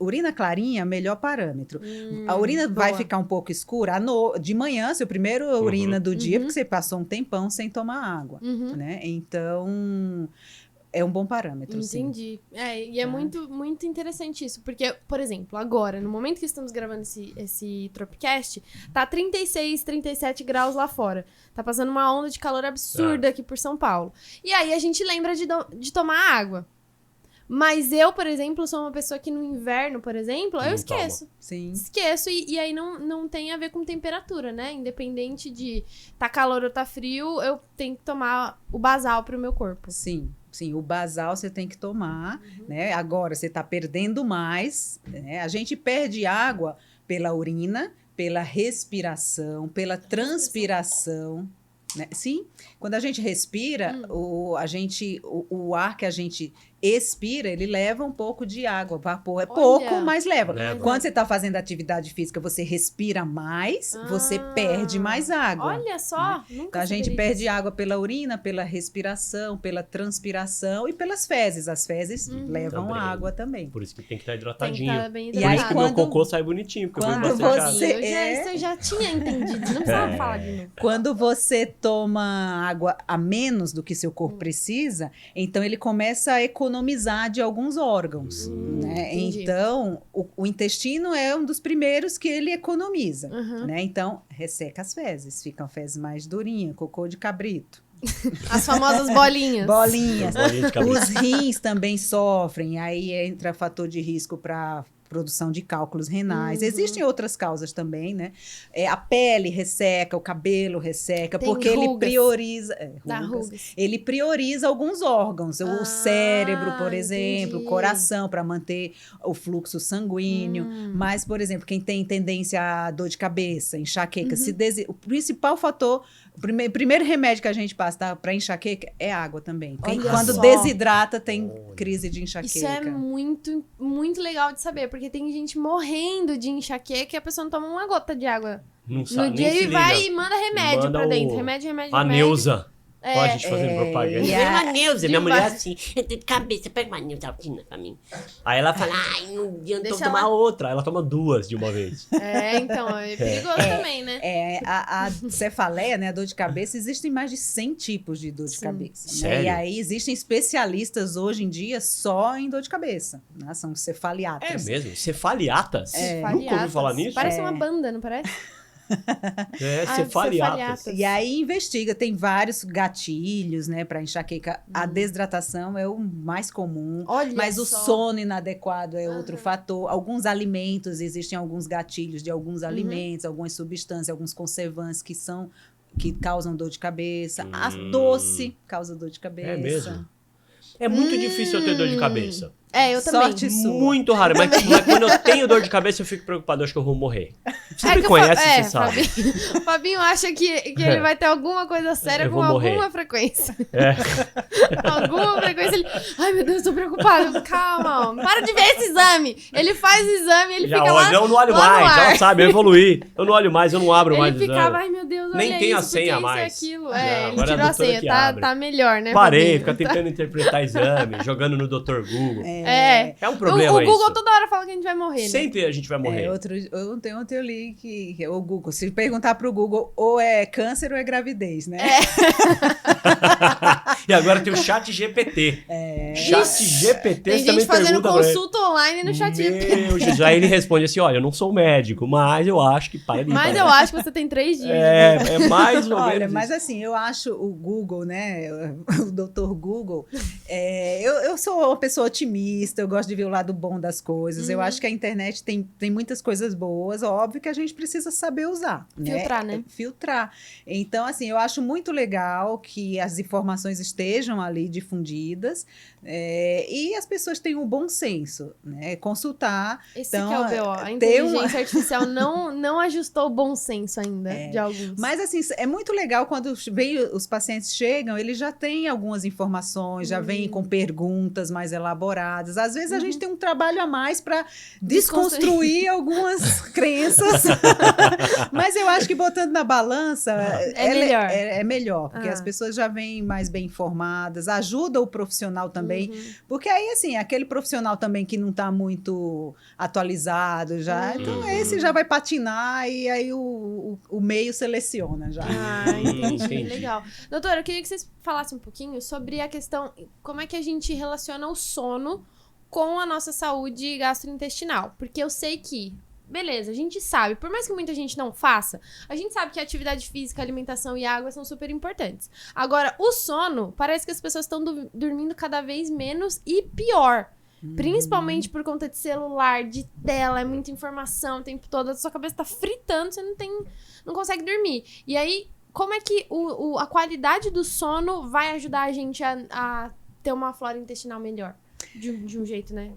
Urina clarinha é o melhor parâmetro. A urina vai ficar um pouco escura de manhã, seu primeiro urina do dia, porque você passou um tempão sem tomar água, né? Então... é um bom parâmetro, Entendi. E é muito, muito interessante isso. Porque, por exemplo, agora, no momento que estamos gravando esse Tropicast, tá 36, 37 graus lá fora. Tá passando uma onda de calor absurda aqui por São Paulo. E aí a gente lembra de tomar água. Mas eu, por exemplo, sou uma pessoa que no inverno, por exemplo, eu esqueço. Sim. Esqueço e aí não tem a ver com temperatura, né? Independente de tá calor ou tá frio, eu tenho que tomar o basal pro meu corpo. Sim, o basal você tem que tomar, né? Agora, você tá perdendo mais, né? A gente perde água pela urina, pela respiração, pela transpiração, né? Sim, quando a gente respira, o ar que a gente expira, ele leva um pouco de água, vapor. É pouco, mas leva. Quando você está fazendo atividade física, você respira mais, você perde mais água. Olha só! Né? Então, a gente perde água pela urina, pela respiração, pela transpiração e pelas fezes. As fezes levam água também. Por isso que tem que estar hidratadinho. Tem que bem hidratado. Por isso que o meu cocô sai bonitinho, porque eu bebo bastante água. Isso eu já tinha entendido, não precisava falar de novo. Quando você toma água a menos do que seu corpo precisa, então ele começa a economizar de alguns órgãos, né? Então, o intestino é um dos primeiros que ele economiza, né? Então, resseca as fezes, ficam fezes mais durinhas, cocô de cabrito. As famosas bolinhas. Bolinhas. Os rins também sofrem, aí entra fator de risco para produção de cálculos renais. Existem outras causas também, né? A pele resseca, o cabelo resseca, tem porque rugas. Ele prioriza... rugas. Ele prioriza alguns órgãos. O cérebro, por exemplo, o coração, para manter o fluxo sanguíneo. Mas, por exemplo, quem tem tendência a dor de cabeça, enxaqueca, o principal fator... O primeiro remédio que a gente passa para enxaqueca é água também. Quando desidrata, tem crise de enxaqueca. Isso é muito, muito legal de saber, porque tem gente morrendo de enxaqueca e a pessoa não toma uma gota de água. Não sabe, no dia e vai e manda remédio pra dentro. Remédio. A Neuza. Ó, a gente fazendo propaganda. Pega uma Neuza, minha mulher assim, de cabeça, pega uma Neuza altina pra mim. Aí ela fala, não adianta tomar outra. Aí ela toma 2 de uma vez. Então, é perigoso também, né? A cefaleia, né, a dor de cabeça, existem mais de 100 tipos de dor de cabeça. Sério? Né? E aí existem especialistas hoje em dia só em dor de cabeça, né? São cefaliatas. É mesmo? Cefaliatas? Nunca ouvi falar nisso? Parece uma banda, não parece? Cefaliatas. E aí investiga, tem vários gatilhos, né, para enxaqueca. A desidratação é o mais comum, mas o sono inadequado é outro fator. Alguns alimentos, existem alguns gatilhos de alguns alimentos, algumas substâncias, alguns conservantes que causam dor de cabeça. A doce causa dor de cabeça. É mesmo? É muito difícil eu ter dor de cabeça. Eu também. Sorte sua. Muito raro. Mas quando eu tenho dor de cabeça, eu fico preocupado. Eu acho que eu vou morrer. Você me conhece, você sabe. O Fabinho acha que ele vai ter alguma coisa séria Eu com vou morrer. alguma frequência. É. Alguma frequência, ele... Ai, meu Deus, tô preocupado. Calma, ó, para de ver esse exame. Ele faz o exame, ele Já fica olho, lá eu não olho lá no mais, ar. já sabe, eu evoluí. Eu não olho mais, eu não abro mais o Ele ficava, exame. ai, meu Deus, olha Nem tem a isso, senha porque mais. isso e aquilo. Já, Ele agora é a tirou a doutora senha, que tá, abre. tá melhor, né, Parei, Fabinho? fica tentando interpretar exame, jogando no Dr. Google. É um O problema Google isso. toda hora fala que a gente vai morrer, né? Sempre a gente vai morrer. Ontem eu li que o Google, se perguntar pro Google, ou é câncer ou é gravidez, né? E agora tem o chat GPT. Chat GPT Tem também gente fazendo pergunta pra ele. consulta online no chat GPT. Meu Jesus, aí ele responde assim, olha, eu não sou médico, mas eu acho que para ali. Mas para. eu acho que você tem 3 dias. É mais ou Olha, menos mas isso. assim, eu acho o Google, né? O Dr. Google. Eu sou uma pessoa otimista, eu gosto de ver o lado bom das coisas. Eu acho que a internet tem muitas coisas boas, óbvio que a gente precisa saber usar. Filtrar, né? Filtrar. Então, assim, eu acho muito legal que as informações estejam ali difundidas e as pessoas tenham um bom senso, né? Consultar. Esse Então, que é o BO. A ter inteligência artificial não ajustou o bom senso ainda de alguns. Mas, assim, é muito legal quando os pacientes chegam, eles já têm algumas informações, já vêm com perguntas mais elaboradas. Às vezes a gente tem um trabalho a mais para desconstruir algumas crenças. Mas eu acho que botando na balança melhor. É melhor, porque as pessoas já vêm mais bem informadas, ajuda o profissional também, porque aí, assim, aquele profissional também que não está muito atualizado já, então esse já vai patinar e aí o meio seleciona já. Entendi. Legal. Doutora, eu queria que vocês falassem um pouquinho sobre a questão, como é que a gente relaciona o sono com a nossa saúde gastrointestinal. Porque eu sei que, beleza, a gente sabe, por mais que muita gente não faça, a gente sabe que a atividade física, alimentação e água são super importantes. Agora, o sono, parece que as pessoas estão dormindo cada vez menos e pior. Principalmente por conta de celular, de tela, é muita informação o tempo todo, a sua cabeça tá fritando, você não consegue dormir. E aí, como é que a qualidade do sono vai ajudar a gente a ter uma flora intestinal melhor? De um jeito, né?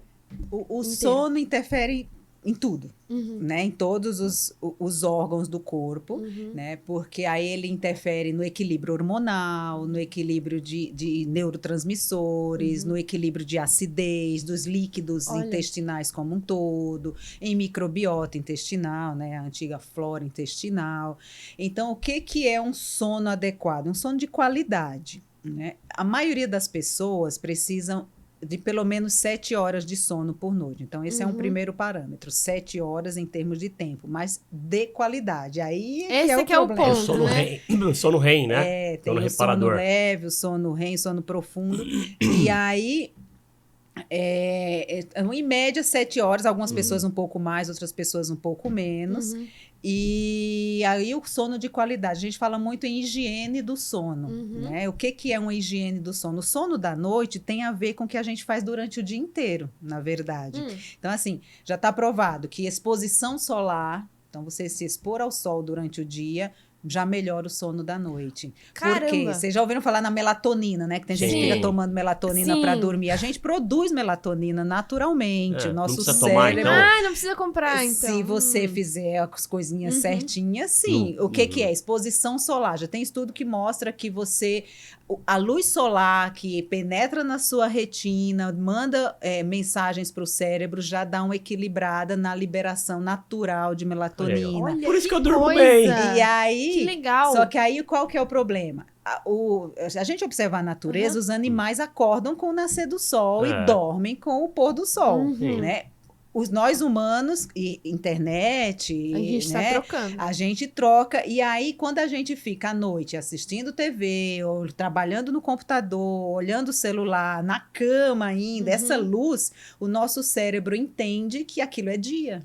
O sono interfere em tudo, né? Em todos os órgãos do corpo, né? Porque aí ele interfere no equilíbrio hormonal, no equilíbrio de neurotransmissores, no equilíbrio de acidez, dos líquidos intestinais como um todo, em microbiota intestinal, né? A antiga flora intestinal. Então, o que é um sono adequado? Um sono de qualidade, né? A maioria das pessoas precisam de pelo menos 7 horas de sono por noite. Então, esse é um primeiro parâmetro. 7 horas em termos de tempo, mas de qualidade. Aí esse que é o problema. ponto, Sono REM, né? Tem sono o reparador. sono leve, o sono REM, sono profundo. E aí, em média, 7 horas. Algumas pessoas um pouco mais, outras pessoas um pouco menos. E aí o sono de qualidade. A gente fala muito em higiene do sono, né? O que é uma higiene do sono? O sono da noite tem a ver com o que a gente faz durante o dia inteiro, na verdade. Então, assim, já está provado que exposição solar, então você se expor ao sol durante o dia, já melhora o sono da noite. Caramba. Por quê? Vocês já ouviram falar na melatonina, né? Que tem gente que fica tomando melatonina para dormir. A gente produz melatonina naturalmente. O nosso não precisa cérebro... tomar, então? Não precisa comprar, então. Se você fizer as coisinhas certinhas, sim. O que é? Exposição solar. Já tem estudo que mostra que a luz solar que penetra na sua retina, manda mensagens para o cérebro, já dá uma equilibrada na liberação natural de melatonina. Olha, Por isso que eu que durmo coisa. bem. E aí, Que legal. Só que aí qual que é o problema? A gente observa a natureza, os animais acordam com o nascer do sol e dormem com o pôr do sol, né? Nós humanos, e internet, A gente né? tá trocando. A gente troca, e aí quando a gente fica à noite assistindo TV, ou trabalhando no computador, olhando o celular, na cama ainda, essa luz, o nosso cérebro entende que aquilo é dia.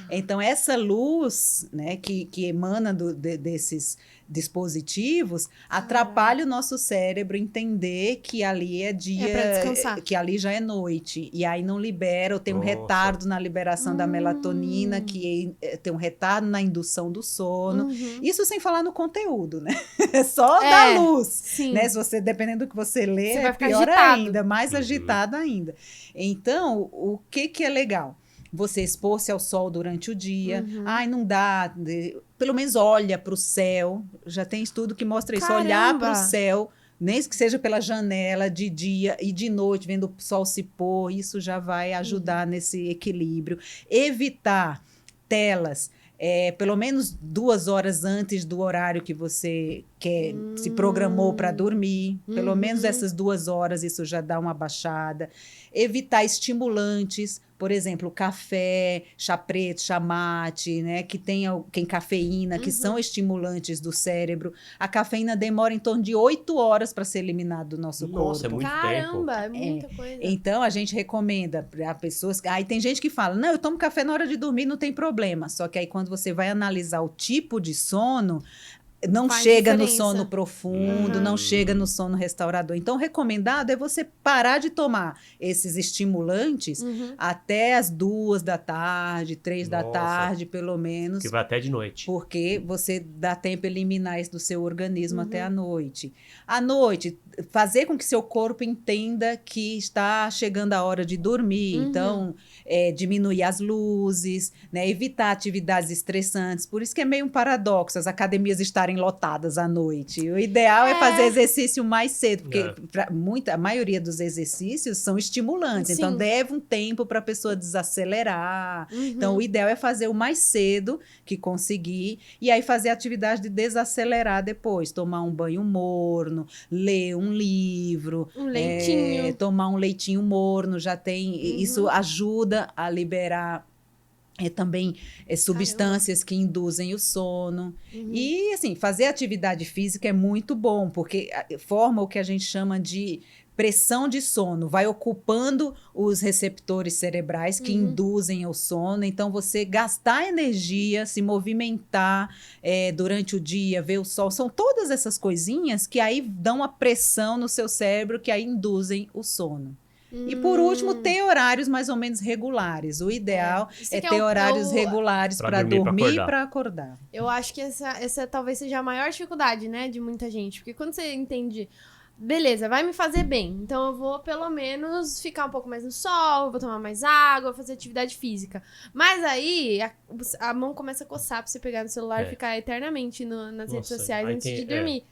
Então, essa luz, né, que emana desses dispositivos atrapalha o nosso cérebro entender que ali é dia, pra descansar. que ali já é noite. E aí não libera, ou tem um retardo na liberação da melatonina, que tem um retardo na indução do sono. Isso sem falar no conteúdo, né? É só da luz. Sim. Né? Se você, dependendo do que você lê, Você é vai ficar pior agitado. ainda, mais agitado ainda. Então, o que é legal? Você expor-se ao sol durante o dia. Ai, não dá. Pelo menos olha para o céu. Já tem estudo que mostra isso. Caramba! Olhar para o céu, nem que seja pela janela, de dia e de noite, vendo o sol se pôr. Isso já vai ajudar nesse equilíbrio. Evitar telas. Pelo menos 2 horas antes do horário que você se programou para dormir. Pelo menos essas 2 horas, isso já dá uma baixada. Evitar estimulantes, por exemplo, café, chá preto, chá mate, né, que tem cafeína, que são estimulantes do cérebro. A cafeína demora em torno de 8 horas para ser eliminada do nosso corpo. Nossa, é muito tempo. Caramba, é muita coisa. Então, a gente recomenda para pessoas... Aí tem gente que fala, não, eu tomo café na hora de dormir, não tem problema. Só que aí quando você vai analisar o tipo de sono, não Faz chega no diferença. sono profundo, não chega no sono restaurador. Então, o recomendado é você parar de tomar esses estimulantes até as 2 da tarde, 3 da Nossa. tarde, pelo menos. Que vai até de noite. Porque você dá tempo a eliminar isso do seu organismo até a noite. À noite, fazer com que seu corpo entenda que está chegando a hora de dormir. Então, diminuir as luzes, né? Evitar atividades estressantes. Por isso que é meio um paradoxo as academias estarem lotadas à noite. O ideal é fazer exercício mais cedo, porque a maioria dos exercícios são estimulantes. Sim. Então, leva um tempo para a pessoa desacelerar. Então, o ideal é fazer o mais cedo que conseguir, e aí fazer a atividade de desacelerar depois, tomar um banho morno, ler um livro, Um leitinho. tomar um leitinho morno, já tem, isso ajuda a liberar também substâncias que induzem o sono. E, assim, fazer atividade física é muito bom, porque forma o que a gente chama de pressão de sono, vai ocupando os receptores cerebrais que induzem o sono. Então, você gastar energia, se movimentar durante o dia, ver o sol, são todas essas coisinhas que aí dão uma pressão no seu cérebro, que aí induzem o sono. E, por último, ter horários mais ou menos regulares. O ideal é ter horários regulares para dormir e para acordar. Eu acho que essa talvez seja a maior dificuldade, né, de muita gente. Porque quando você entende, beleza, vai me fazer bem, então eu vou pelo menos ficar um pouco mais no sol, vou tomar mais água, vou fazer atividade física. Mas aí a mão começa a coçar pra você pegar no celular e ficar eternamente nas redes sociais antes de dormir.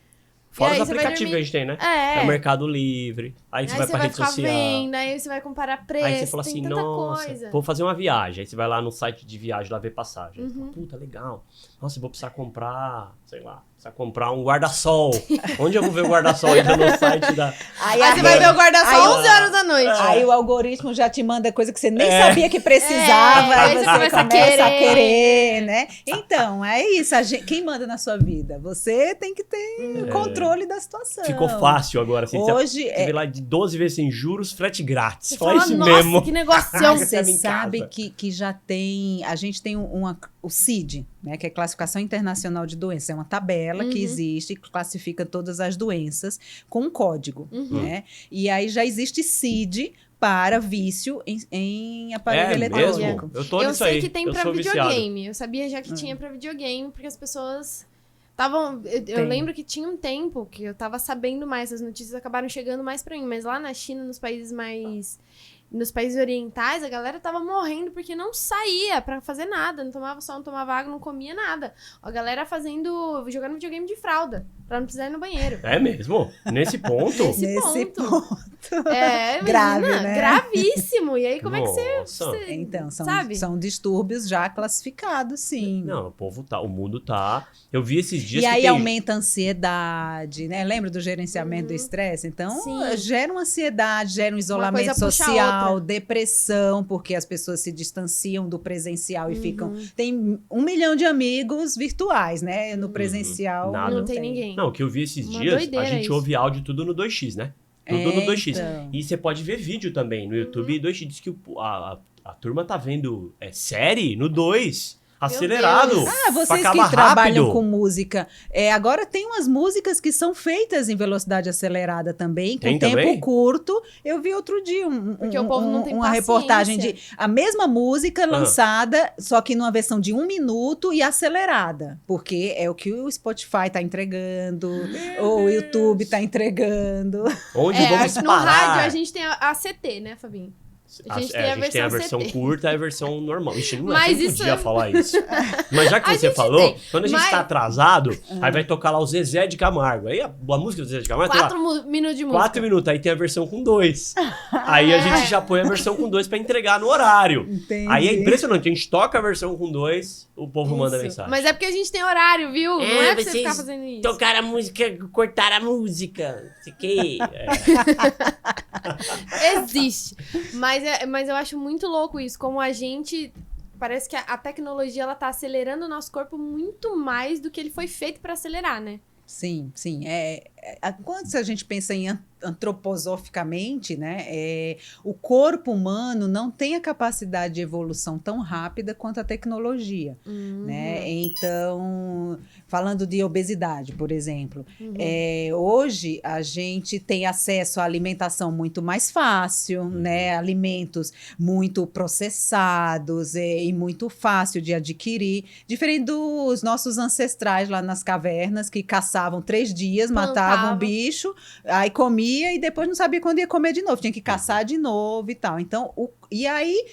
Fora aí os você vai aplicativos que a gente tem, né? É. É o Mercado Livre. Aí você vai pra rede social. Vendo, aí você vai comparar preço, Aí você fala tem assim, tanta nossa, coisa. vou fazer uma viagem. Aí você vai lá no site de viagem lá ver passagem. Fala, puta, legal. Nossa, eu vou precisar comprar, sei lá, um guarda-sol. Onde eu vou ver o guarda-sol? Entra no site da... Aí você vai ver o guarda-sol 11 horas da noite. Aí o algoritmo já te manda coisa que você nem sabia que precisava. Aí Aí você você começa a querer, né? Então, é isso. Quem manda na sua vida? Você tem que ter controle da situação. Ficou fácil agora. Assim, Hoje você vê lá de 12 vezes sem juros, frete grátis. Você Fala fala, isso nossa, mesmo. que negocião. Você em sabe casa. que já tem... A gente tem o CID, né, que é Classificação Internacional de Doenças. É uma tabela que existe, que classifica todas as doenças com um código. Né? E aí já existe CID para vício em aparelho eletrônico. Mesmo? Eu tô Eu nisso sei aí. que tem eu pra sou viciado. videogame. Eu sabia já que tinha pra videogame, porque as pessoas estavam... Eu lembro que tinha um tempo que eu tava sabendo mais, as notícias acabaram chegando mais pra mim, mas lá na China, nos países orientais, a galera tava morrendo porque não saía pra fazer nada, não tomava sol, não tomava água, não comia nada. A galera jogando videogame de fralda, pra não precisar ir no banheiro. É mesmo? Nesse ponto? Nesse ponto. É, Grave, menina, né? gravíssimo. E aí, como é que Nossa. você Então, sabe? são distúrbios já classificados, sim. Não, o povo tá, o mundo tá... Eu vi esses dias E que aí tem... aumenta a ansiedade, né? Lembra do gerenciamento do estresse? Então, Sim. gera uma ansiedade, gera um isolamento coisa puxa a social, outra. depressão, porque as pessoas se distanciam do presencial e ficam... Tem 1 milhão de amigos virtuais, né? No presencial Nada. Não tem ninguém. Não, o que eu vi esses Uma dias, a doideira gente isso. ouve áudio tudo no 2x, né? Tudo no 2x. Então. E você pode ver vídeo também no YouTube. E 2x diz que A turma tá vendo série no 2. Acelerado. Vocês que trabalham com música. Agora tem umas músicas que são feitas em velocidade acelerada também, com tempo curto. Eu vi outro dia porque o povo não tem uma reportagem de a mesma música lançada, só que numa versão de 1 minuto e acelerada. Porque é o que o Spotify tá entregando, o YouTube tá entregando. Onde vamos parar? No rádio a gente tem a CT, né, Fabinho? A gente tem a versão CT. curta e a versão normal. Ixi, não podia falar isso. Mas já que você falou, quando a gente tá atrasado, aí vai tocar lá o Zezé de Camargo. Aí a música do Zezé de Camargo 4 minutos de música. 4 minutos, aí tem a versão com 2. Aí a gente já põe a versão com 2 pra entregar no horário. Entendi. Aí é impressionante, a gente toca a versão com 2, o povo manda mensagem. Mas é porque a gente tem horário, viu? Não é pra você ficar fazendo isso. Tocaram a música, cortaram a música. Isso aqui. Existe. Mas eu acho muito louco isso, como a gente... Parece que a tecnologia, ela tá acelerando o nosso corpo muito mais do que ele foi feito pra acelerar, né? Sim. Quando a gente pensa em antroposoficamente, né, o corpo humano não tem a capacidade de evolução tão rápida quanto a tecnologia, né? Então, falando de obesidade, por exemplo, hoje a gente tem acesso à alimentação muito mais fácil, né? Alimentos muito processados e muito fácil de adquirir, diferente dos nossos ancestrais lá nas cavernas que caçavam 3 dias, matavam um bicho, aí comia e depois não sabia quando ia comer de novo, tinha que caçar de novo e tal. Então, e aí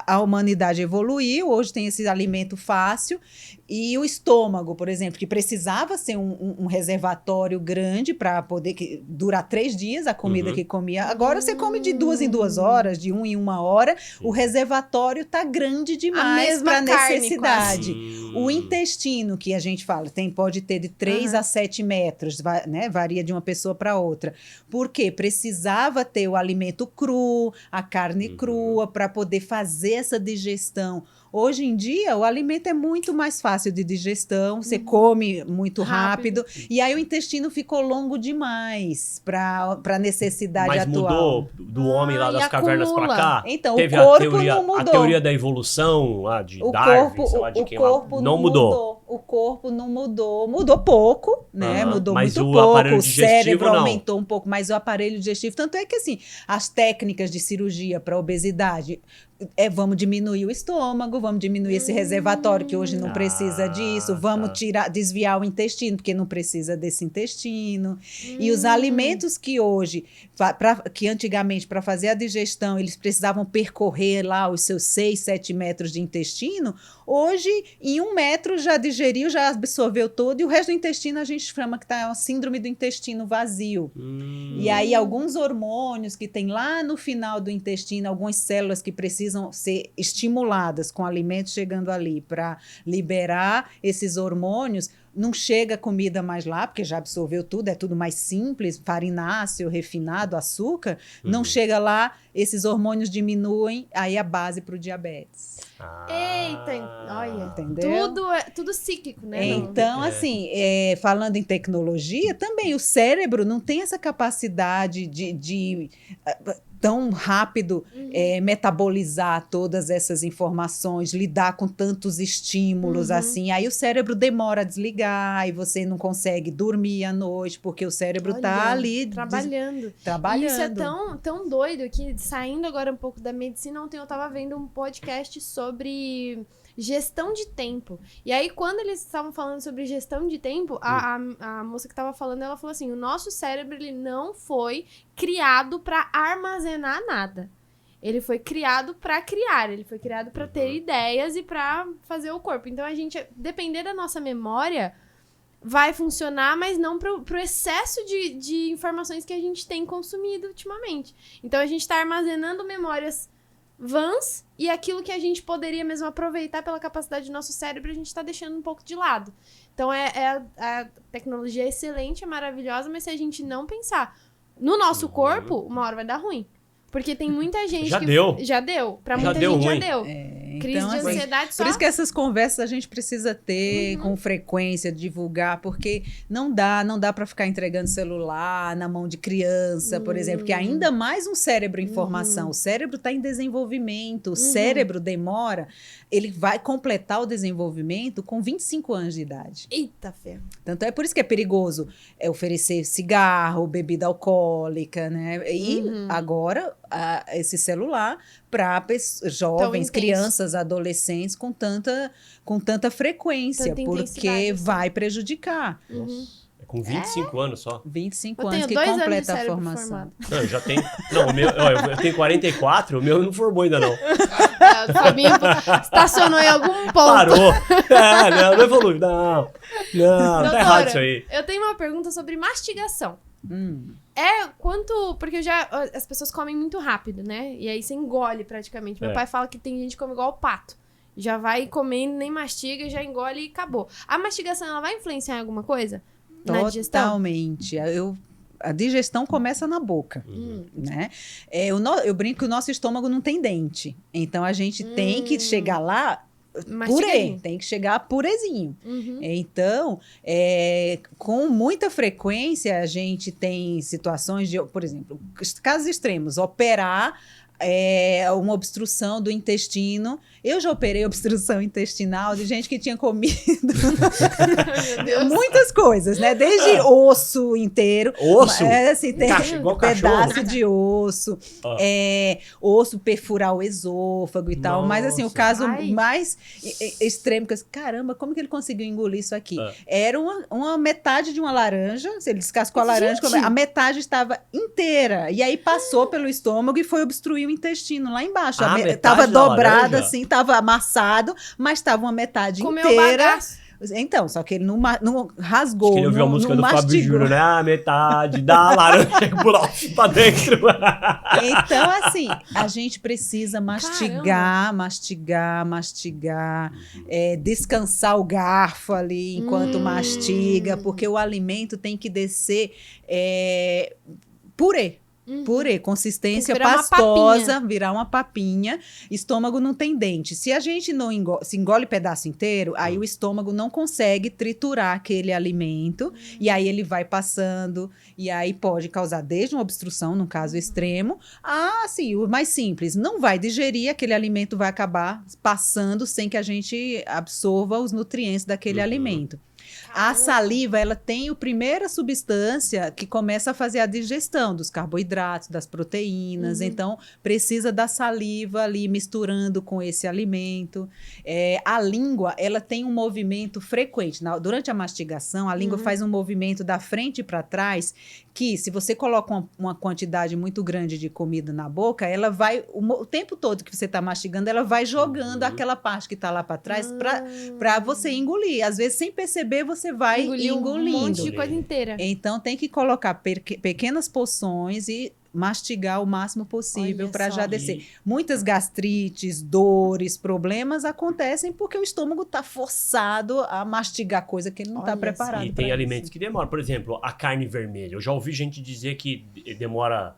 a humanidade evoluiu, hoje tem esse alimento fácil, e o estômago, por exemplo, que precisava ser um reservatório grande para poder durar 3 dias a comida que comia. Agora você come de 2 em 2 horas, de 1 em 1 hora, o reservatório tá grande demais para a necessidade. O intestino, que a gente fala, pode ter de 3 a 7 metros, né? Varia de uma pessoa para outra. Por quê? Precisava ter o alimento cru, a carne crua, para poder fazer essa digestão. Hoje em dia, o alimento é muito mais fácil de digestão, você come muito rápido, e aí o intestino ficou longo demais para a necessidade atual. Mas mudou do homem lá das cavernas para cá? Então, teve o corpo não mudou. A teoria da evolução, lá de Darwin, sei lá de quem lá, não mudou. O corpo não mudou. Mudou pouco, né? Mudou mas muito o pouco. Aparelho digestivo, o cérebro não. aumentou um pouco, mas o aparelho digestivo... Tanto é que, assim, as técnicas de cirurgia para obesidade... vamos diminuir o estômago, vamos diminuir esse reservatório que hoje não precisa disso, vamos desviar o intestino, porque não precisa desse intestino. E os alimentos que hoje, que antigamente para fazer a digestão, eles precisavam percorrer lá os seus 6, 7 metros de intestino, hoje em 1 metro já digeriu, já absorveu todo, e o resto do intestino a gente chama que tá uma síndrome do intestino vazio. E aí alguns hormônios que tem lá no final do intestino, algumas células que precisam ser estimuladas com alimentos chegando ali para liberar esses hormônios, não chega comida mais lá, porque já absorveu tudo, é tudo mais simples, farináceo, refinado, açúcar, não chega lá, esses hormônios diminuem, aí a base para o diabetes. Eita, olha, entendeu? Tudo cíclico, né? Então, assim, falando em tecnologia, também o cérebro não tem essa capacidade de tão rápido metabolizar todas essas informações, lidar com tantos estímulos assim, aí o cérebro demora a desligar e você não consegue dormir à noite porque o cérebro tá ali trabalhando. E isso é tão doido que, saindo agora um pouco da medicina, ontem eu tava vendo um podcast sobre gestão de tempo. E aí, quando eles estavam falando sobre gestão de tempo, a moça que tava falando, ela falou assim, o nosso cérebro, ele não foi criado para armazenar nada. Ele foi criado para criar, ele foi criado para ter ideias e para fazer o corpo. Então, a gente, depender da nossa memória, vai funcionar, mas não pro excesso de informações que a gente tem consumido ultimamente. Então, a gente tá armazenando memórias vãs e aquilo que a gente poderia mesmo aproveitar pela capacidade do nosso cérebro, a gente tá deixando um pouco de lado. Então, a tecnologia é excelente, é maravilhosa, mas se a gente não pensar no nosso corpo, uma hora vai dar ruim. Porque tem muita gente Já deu. Já deu. Pra Já muita deu gente ruim. já deu. Crise de assim, ansiedade só. por isso que essas conversas a gente precisa ter com frequência, divulgar, porque não dá para ficar entregando celular na mão de criança, por exemplo, que ainda mais um cérebro em formação. O cérebro está em desenvolvimento, o cérebro demora, ele vai completar o desenvolvimento com 25 anos de idade. Eita, ferro. Tanto é por isso que é perigoso oferecer cigarro, bebida alcoólica, né? E agora esse celular para jovens, crianças, adolescentes com tanta frequência, porque vai prejudicar. Nossa. Com 25 anos só. 25 Eu anos tenho que 2 anos de completa a cérebro formação. formado. Não, eu já tenho. Não, o meu, eu tenho 44, o meu não formou ainda, não. O Fabinho estacionou em algum ponto. Parou. Não evolui. Não, Doutora, tá errado isso aí. Eu tenho uma pergunta sobre mastigação. Porque as pessoas comem muito rápido, né? E aí você engole praticamente. Meu pai fala que tem gente que come igual pato. Já vai comendo, nem mastiga, já engole e acabou. A mastigação, ela vai influenciar em alguma coisa? Na digestão? Totalmente. A digestão começa na boca, né? Eu brinco que o nosso estômago não tem dente. Então, a gente tem que chegar lá purê, tem que chegar purezinho. Então, com muita frequência, a gente tem situações de, por exemplo, casos extremos, operar uma obstrução do intestino. Eu já operei obstrução intestinal de gente que tinha comido muitas coisas, né? Desde osso inteiro. Osso? Assim, tem igual pedaço cachorro. de osso. Osso perfurar o esôfago e tal. Mas assim, o caso mais extremo, que eu disse, caramba, como que ele conseguiu engolir isso aqui? Era uma metade de uma laranja. Se ele descascou a laranja, a metade estava inteira. E aí passou pelo estômago e foi obstruir o intestino lá embaixo. Tava dobrado assim, tava amassado, mas tava uma metade inteira. Então, só que ele não rasgou. Acho que ele ouviu a música do Fábio Júnior, né? A metade da laranja pra dentro. Então, assim, a gente precisa mastigar, descansar o garfo ali enquanto mastiga, porque o alimento tem que descer purê. Purê, consistência pastosa, virar uma papinha. Estômago não tem dente. Se a gente não engole pedaço inteiro, aí o estômago não consegue triturar aquele alimento, e aí ele vai passando, e aí pode causar desde uma obstrução, num caso extremo, assim, o mais simples, não vai digerir, aquele alimento vai acabar passando sem que a gente absorva os nutrientes daquele alimento. A saliva, ela tem a primeira substância que começa a fazer a digestão dos carboidratos, das proteínas. Então, precisa da saliva ali misturando com esse alimento. A língua, ela tem um movimento frequente. Durante a mastigação, a língua faz um movimento da frente para trás, que se você coloca uma quantidade muito grande de comida na boca, ela vai, o tempo todo que você está mastigando, ela vai jogando aquela parte que está lá para trás para você engolir. Às vezes, sem perceber, você vai engolindo. Um monte de coisa inteira. Então, tem que colocar pequenas porções e mastigar o máximo possível para já descer. Muitas gastrites, dores, problemas acontecem porque o estômago está forçado a mastigar coisa que ele não está preparado. E tem alimentos que demoram. Por exemplo, a carne vermelha. Eu já ouvi gente dizer que demora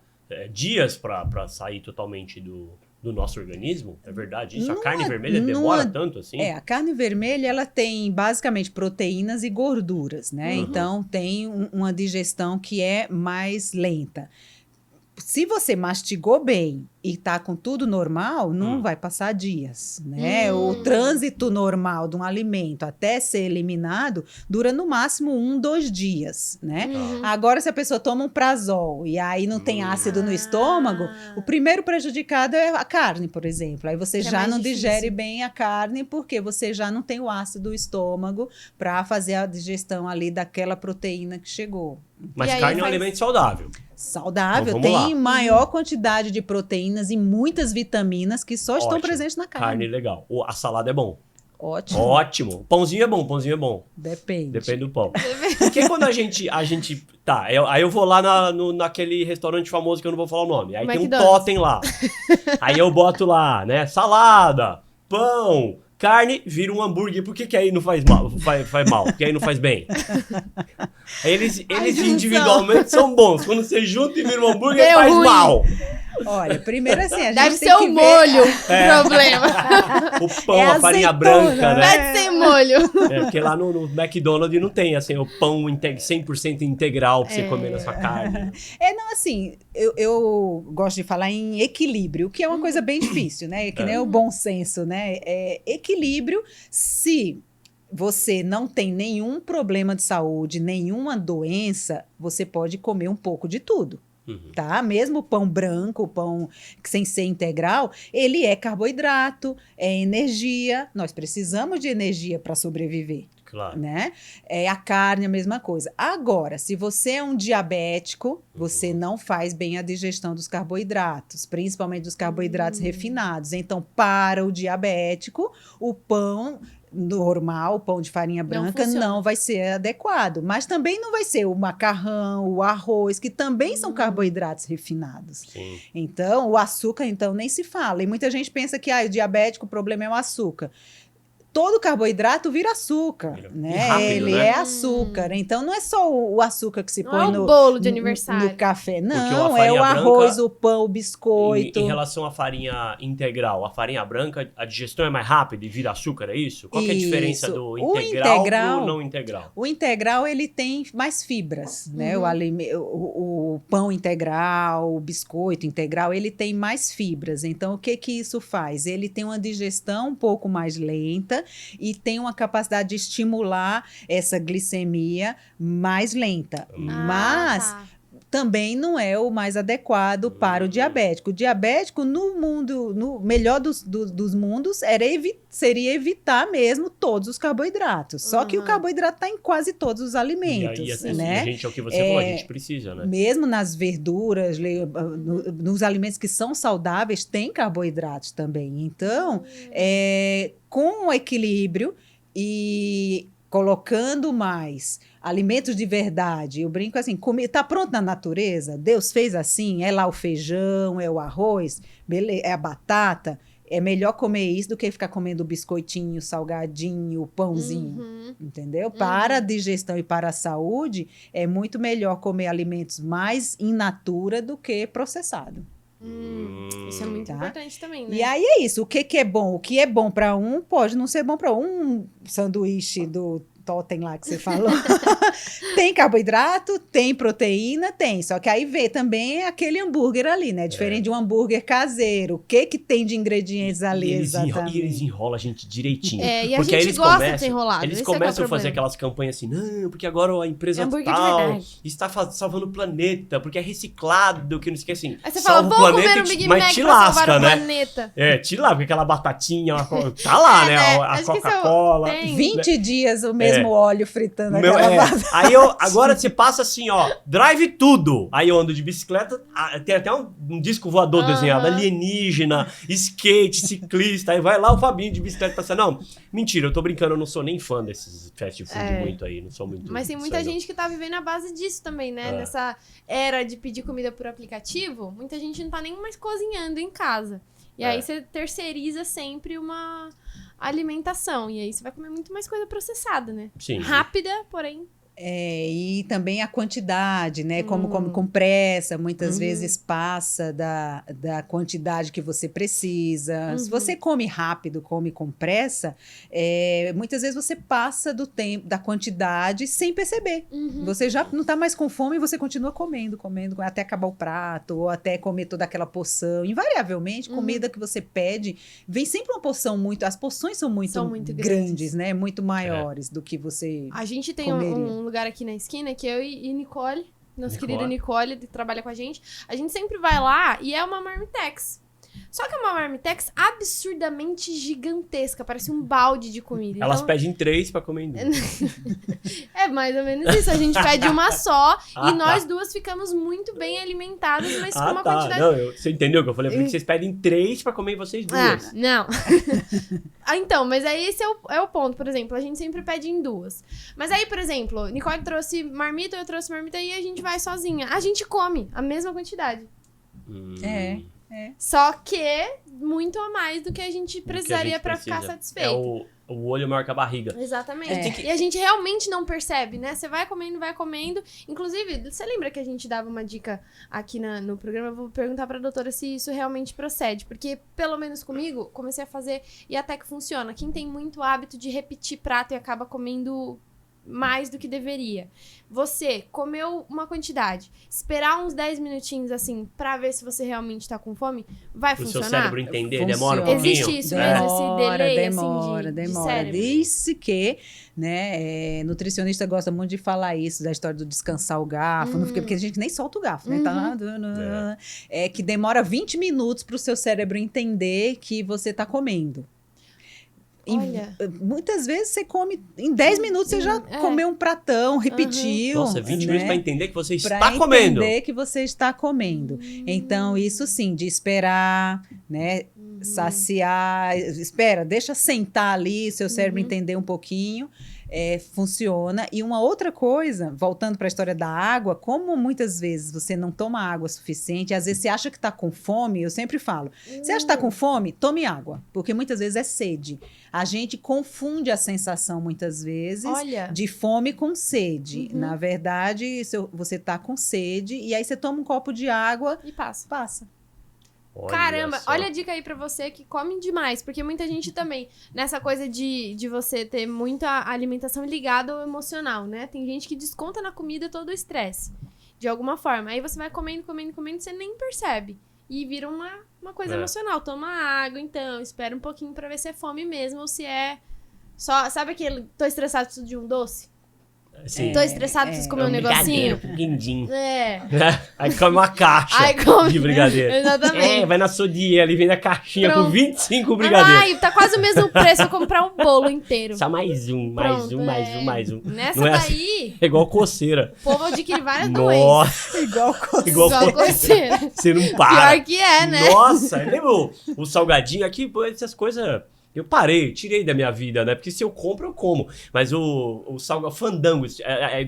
dias para sair totalmente do nosso organismo. É verdade isso? A carne vermelha demora tanto assim? A carne vermelha, ela tem basicamente proteínas e gorduras, né? Então, tem uma digestão que é mais lenta. Se você mastigou bem e tá com tudo normal, não vai passar dias, né? O trânsito normal de um alimento até ser eliminado dura no máximo 1-2 dias, né? Agora, se a pessoa toma um Prazol e aí não tem ácido no estômago, o primeiro prejudicado é a carne, por exemplo. Aí você já não digere bem a carne porque você já não tem o ácido do estômago para fazer a digestão ali daquela proteína que chegou. Mas carne é um alimento saudável. Saudável, então, tem maior quantidade de proteínas e muitas vitaminas que só estão presentes na carne. Carne legal. A salada é bom. Ótimo. Pãozinho é bom. Depende do pão. Porque quando a gente aí eu vou lá naquele restaurante famoso que eu não vou falar o nome. Aí tem um totem lá. Aí eu boto lá, né? Salada, pão, carne, vira um hambúrguer. Por que aí não faz mal? Faz mal? Porque aí não faz bem. Eles individualmente são bons. Quando você junta e vira um hambúrguer, faz mal. Olha, primeiro assim, a gente Deve tem ser que o ver- molho o problema. O pão, É a farinha azeitona, branca, né? Deve ser molho. É, porque lá no McDonald's não tem, assim, o pão 100% integral pra você comer na sua carne. Não, assim, eu gosto de falar em equilíbrio, que é uma coisa bem difícil, né? Que nem o bom senso, né? Equilíbrio, se você não tem nenhum problema de saúde, nenhuma doença, você pode comer um pouco de tudo. Tá? Mesmo o pão branco, o pão sem ser integral, ele é carboidrato, é energia. Nós precisamos de energia para sobreviver. Claro. Né? A carne, a mesma coisa. Agora, se você é um diabético, você não faz bem a digestão dos carboidratos, principalmente dos carboidratos refinados. Então, para o diabético, o pão normal, o pão de farinha branca, não vai ser adequado. Mas também não vai ser o macarrão, o arroz, que também são carboidratos refinados. Sim. Então, o açúcar, então, nem se fala. E muita gente pensa que o diabético, o problema é o açúcar. Todo carboidrato vira açúcar, né? rápido, Ele né? é açúcar. Então, não é só o açúcar que se Não põe é o no bolo de aniversário. no café. Porque Não, a é o farinha arroz, branca, o pão, o biscoito. Em relação à farinha integral, a farinha branca, a digestão é mais rápida e vira açúcar, é isso? Qual que é a diferença Isso. do O integral integral- pro não integral? O integral, ele tem mais fibras, né? O pão integral, o biscoito integral, ele tem mais fibras. Então, o que isso faz? Ele tem uma digestão um pouco mais lenta e tem uma capacidade de estimular essa glicemia mais lenta. Mas também não é o mais adequado para o diabético. O diabético, no melhor dos mundos, seria evitar mesmo todos os carboidratos. Só que o carboidrato está em quase todos os alimentos, E a né? gente, é o que você falou, a gente precisa, né? Mesmo nas verduras, nos alimentos que são saudáveis, tem carboidratos também. Então, com o equilíbrio e colocando mais alimentos de verdade, eu brinco assim, tá pronto na natureza? Deus fez assim? É lá o feijão, é o arroz, beleza, é a batata. É melhor comer isso do que ficar comendo biscoitinho, salgadinho, pãozinho, entendeu? Para a digestão e para a saúde, é muito melhor comer alimentos mais in natura do que processado. Isso é muito importante também, né? E aí é isso, o que é bom? O que é bom para um pode não ser bom para um sanduíche do totem lá que você falou. Tem carboidrato, tem proteína, tem. Só que aí vê também aquele hambúrguer ali, né? Diferente de um hambúrguer caseiro. O que tem de ingredientes ali exatamente? E eles enrolam a gente direitinho. E a porque aí gente eles gosta começam, de ser enrolado. Eles esse é que é o começam a fazer problema. aquelas campanhas assim, não, porque agora a empresa Hambúrguer de tal verdade. está salvando o planeta, porque é reciclado, que não sei o que assim. Aí você fala, vou comer um Big Mac mas te pra salvar lasca, o né? planeta. Te lasca, porque aquela batatinha, tá lá, né? A Acho que isso Coca-Cola. tem. 20 dias o mesmo óleo fritando Meu, aquela batata. Aí agora você passa assim, ó, drive tudo. Aí eu ando de bicicleta, tem até um disco voador desenhado, alienígena, skate, ciclista. Aí vai lá o Fabinho de bicicleta passando. Não, mentira, eu tô brincando, eu não sou nem fã desses fast food muito aí, não sou muito. Mas tem muita gente que tá vivendo a base disso também, né? Nessa era de pedir comida por aplicativo, muita gente não tá nem mais cozinhando em casa. E aí você terceiriza sempre uma alimentação. E aí você vai comer muito mais coisa processada, né? Sim. Rápida, porém... E também a quantidade, né? Como come com pressa, muitas vezes passa da quantidade que você precisa. Se você come rápido, come com pressa, muitas vezes você passa do tempo, da quantidade sem perceber. Você já não está mais com fome e você continua comendo, até acabar o prato, ou até comer toda aquela porção. Invariavelmente, comida que você pede, vem sempre uma porção muito... As porções são muito grandes, né? Muito maiores do que você A gente tem um lugar aqui na esquina que eu e Nicole, nossa querida Nicole, que trabalha com a gente sempre vai lá e é uma marmitex. Só que é uma marmitex absurdamente gigantesca, parece um balde de comida. Elas então, pedem 3 pra comer em 2. é mais ou menos isso, a gente pede uma só e nós duas ficamos muito bem alimentadas, mas com uma quantidade... Não, você entendeu o que eu falei? Porque vocês pedem 3 pra comer vocês duas. Não. Então, mas aí esse é o ponto, por exemplo, a gente sempre pede em 2. Mas aí, por exemplo, Nicole trouxe marmita, eu trouxe marmita e a gente vai sozinha. A gente come a mesma quantidade. É. Só que muito a mais do que a gente precisaria pra ficar satisfeito. O olho é maior que a barriga. Exatamente. E a gente realmente não percebe, né? Você vai comendo. Inclusive, você lembra que a gente dava uma dica aqui no programa? Eu vou perguntar pra doutora se isso realmente procede. Porque, pelo menos comigo, comecei a fazer e até que funciona. Quem tem muito hábito de repetir prato e acaba comendo mais do que deveria. Você comeu uma quantidade, esperar uns 10 minutinhos assim, pra ver se você realmente tá com fome, vai funcionar? O seu cérebro entender, Funciona. demora um pouquinho? Existe isso mesmo, esse delay, demora. de cérebro. Diz que, né, nutricionista gosta muito de falar isso, da história do descansar o garfo, não fica, porque a gente nem solta o garfo, né? Tá, é que demora 20 minutos pro seu cérebro entender que você tá comendo. Olha. Muitas vezes você come, em 10 minutos você já comeu um pratão, repetiu. Nossa, 20 minutos pra entender que você está pra comendo. entender que você está comendo. Então, isso sim, de esperar, né? Saciar, deixa sentar ali, seu cérebro entender um pouquinho. Funciona. E uma outra coisa, voltando para a história da água, como muitas vezes você não toma água suficiente, às vezes você acha que está com fome, eu sempre falo, você acha que está com fome? Tome água, porque muitas vezes é sede. A gente confunde a sensação, muitas vezes, de fome com sede. Na verdade, você está com sede, e aí você toma um copo de água e passa. Olha só. Olha a dica aí pra você que come demais, porque muita gente também, nessa coisa de você ter muita alimentação ligada ao emocional, né? Tem gente que desconta na comida todo o estresse, de alguma forma. Aí você vai comendo, você nem percebe. E vira uma coisa emocional. Toma água, então, espera um pouquinho pra ver se é fome mesmo ou se é só... Sabe aquele, tô estressado, preciso de um doce? Sim. Tô estressado, preciso comer um negocinho. Com guindim. É. Aí come uma caixa de brigadeiro. Exatamente. Vai na Sodier ali, vem na caixinha com 25 brigadeiros. Ai, tá quase o mesmo preço eu comprar um bolo inteiro. Só mais um. Mais um. Nessa não é daí... Assim, é igual coceira. O povo adquire várias doenças. Nossa. igual coceira. Igual coceira. Você não para. Pior que é, né? Nossa, lembra o salgadinho aqui? Pô, essas coisas... Eu tirei da minha vida, né? Porque se eu compro, eu como. Mas o fandango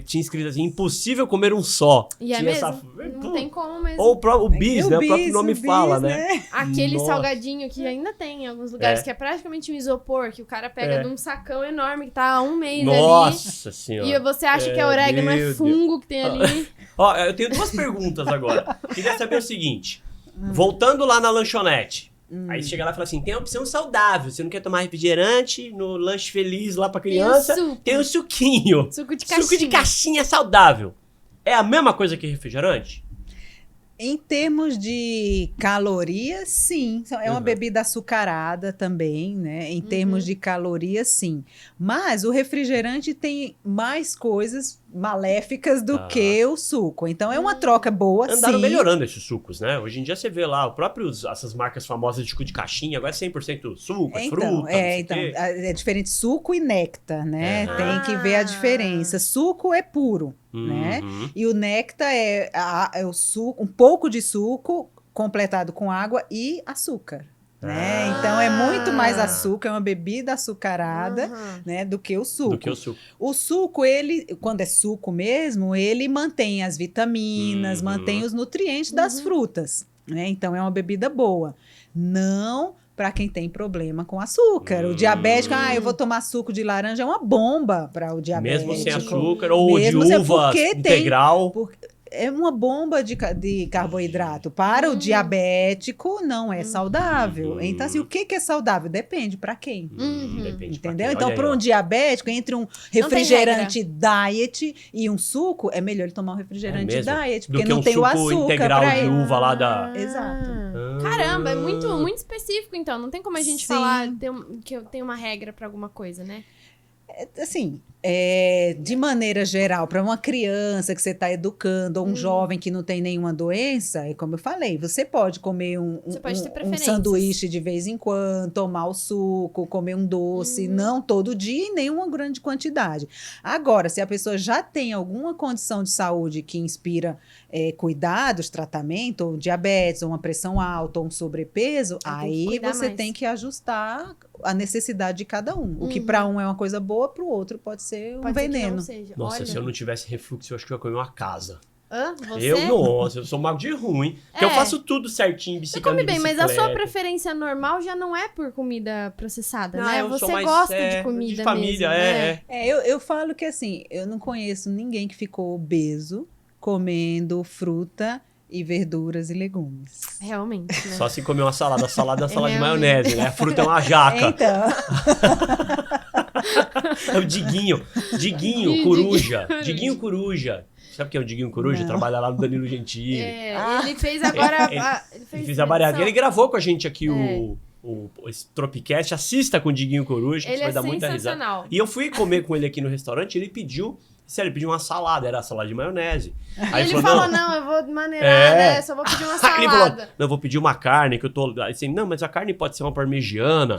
tinha escrito assim, impossível comer um só. E é mesmo? Não tem como mesmo. Ou o bis, né? O próprio nome fala, né? Aquele salgadinho que ainda tem em alguns lugares, que é praticamente um isopor, que o cara pega de um sacão enorme que tá há um mês ali. Nossa senhora. E você acha que é orégano, é fungo que tem ali. Ó, eu tenho 2 perguntas agora. Queria saber o seguinte. Voltando lá na lanchonete. Aí chega lá e fala assim, tem a opção saudável, você não quer tomar refrigerante, no lanche feliz lá pra criança, tem o suquinho. Suco de caixinha. Suco de caixinha saudável. É a mesma coisa que refrigerante? Em termos de calorias, sim. É uma bebida açucarada também, né? Em termos de calorias, sim. Mas o refrigerante tem mais coisas maléficas do que o suco. Então, é uma troca boa, Andaram sim. melhorando esses sucos, né? Hoje em dia você vê lá, essas marcas famosas de suco de caixinha, agora é 100% suco, é fruta, é diferente suco e néctar, né? Tem que ver a diferença. Suco é puro, né? E o néctar é o suco, um pouco de suco completado com água e açúcar. Né? Então é muito mais açúcar, é uma bebida açucarada, né, do que o suco. O suco, ele, quando é suco mesmo, ele mantém as vitaminas, mantém os nutrientes das frutas, né? Então é uma bebida boa. Não para quem tem problema com açúcar. O diabético, eu vou tomar suco de laranja, é uma bomba para o diabético. Mesmo sem açúcar ou mesmo de uva integral. É uma bomba de carboidrato. Para o diabético, não é saudável. Então, assim, o que é saudável? Depende para quem. Depende. Entendeu? Então, para um diabético, entre um refrigerante diet e um suco, é melhor ele tomar um refrigerante diet, porque não tem o açúcar suco integral para ele. de uva lá da... Exato. Caramba, é muito, muito específico, então. Não tem como a gente falar que eu tenho uma regra para alguma coisa, né? Assim, de maneira geral, para uma criança que você está educando, ou um jovem que não tem nenhuma doença, como eu falei, você pode comer um sanduíche de vez em quando, tomar o suco, comer um doce, não todo dia e nem uma grande quantidade. Agora, se a pessoa já tem alguma condição de saúde que inspira cuidados, tratamento, ou diabetes, ou uma pressão alta, ou um sobrepeso, aí você tem que ajustar a necessidade de cada um. O que para um é uma coisa boa, para o outro pode ser um veneno. Seja. Nossa, se eu não tivesse refluxo, eu acho que eu ia comer uma casa. Você? Eu sou mago de ruim. Porque eu faço tudo certinho, Você bicicleta. come bem, mas a sua preferência normal já não é por comida processada, né? Eu sou Você mais, gosta de comida de família, mesmo, né? Eu falo que assim, eu não conheço ninguém que ficou obeso comendo fruta e verduras e legumes. Realmente, né? Só se comer uma salada. A salada é uma salada de Realmente. maionese, né? A fruta é uma jaca. Então, É o Diguinho. Diguinho, coruja. Diguinho coruja. Sabe o que é o Diguinho Coruja? Não. Trabalha lá no Danilo Gentili. Ele fez agora... Ele fez a bariátrica. Ele gravou com a gente aqui esse Tropicast. Assista com o Diguinho Coruja, que Ele vai é dar muita risada. sensacional. E eu fui comer com ele aqui no restaurante, ele pediu... Sério, ele pediu uma salada, era salada de maionese. Aí Ele falou, não, eu vou maneirar, né? Só vou pedir uma salada. Ele falou, não, eu vou pedir uma carne, que eu tô... Aí assim, não, mas a carne pode ser uma parmegiana.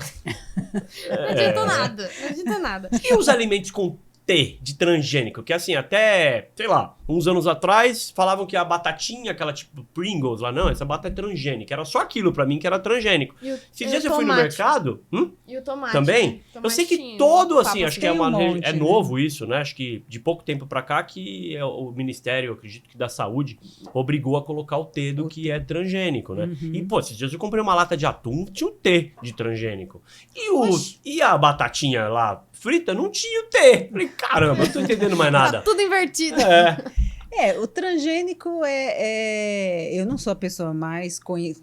Não adiantou nada, não adiantou nada. E os alimentos com T de transgênico? Que assim, até, sei lá, uns anos atrás, falavam que a batatinha, aquela tipo Pringles lá, não, essa batata é transgênica. Era só aquilo pra mim que era transgênico. Esses dias eu fui no mercado... E o tomate. Também? Né? Eu sei que todo, assim, acho que é Tem um monte, é né? novo isso, né? Acho que de pouco tempo pra cá que o Ministério, eu acredito que da Saúde, obrigou a colocar o T do que é transgênico, né? E, pô, esses dias eu comprei uma lata de atum, tinha o T de transgênico. E a batatinha lá frita não tinha o T. Falei, caramba, eu não tô entendendo mais nada. Tá tudo invertido. o transgênico eu não sou a pessoa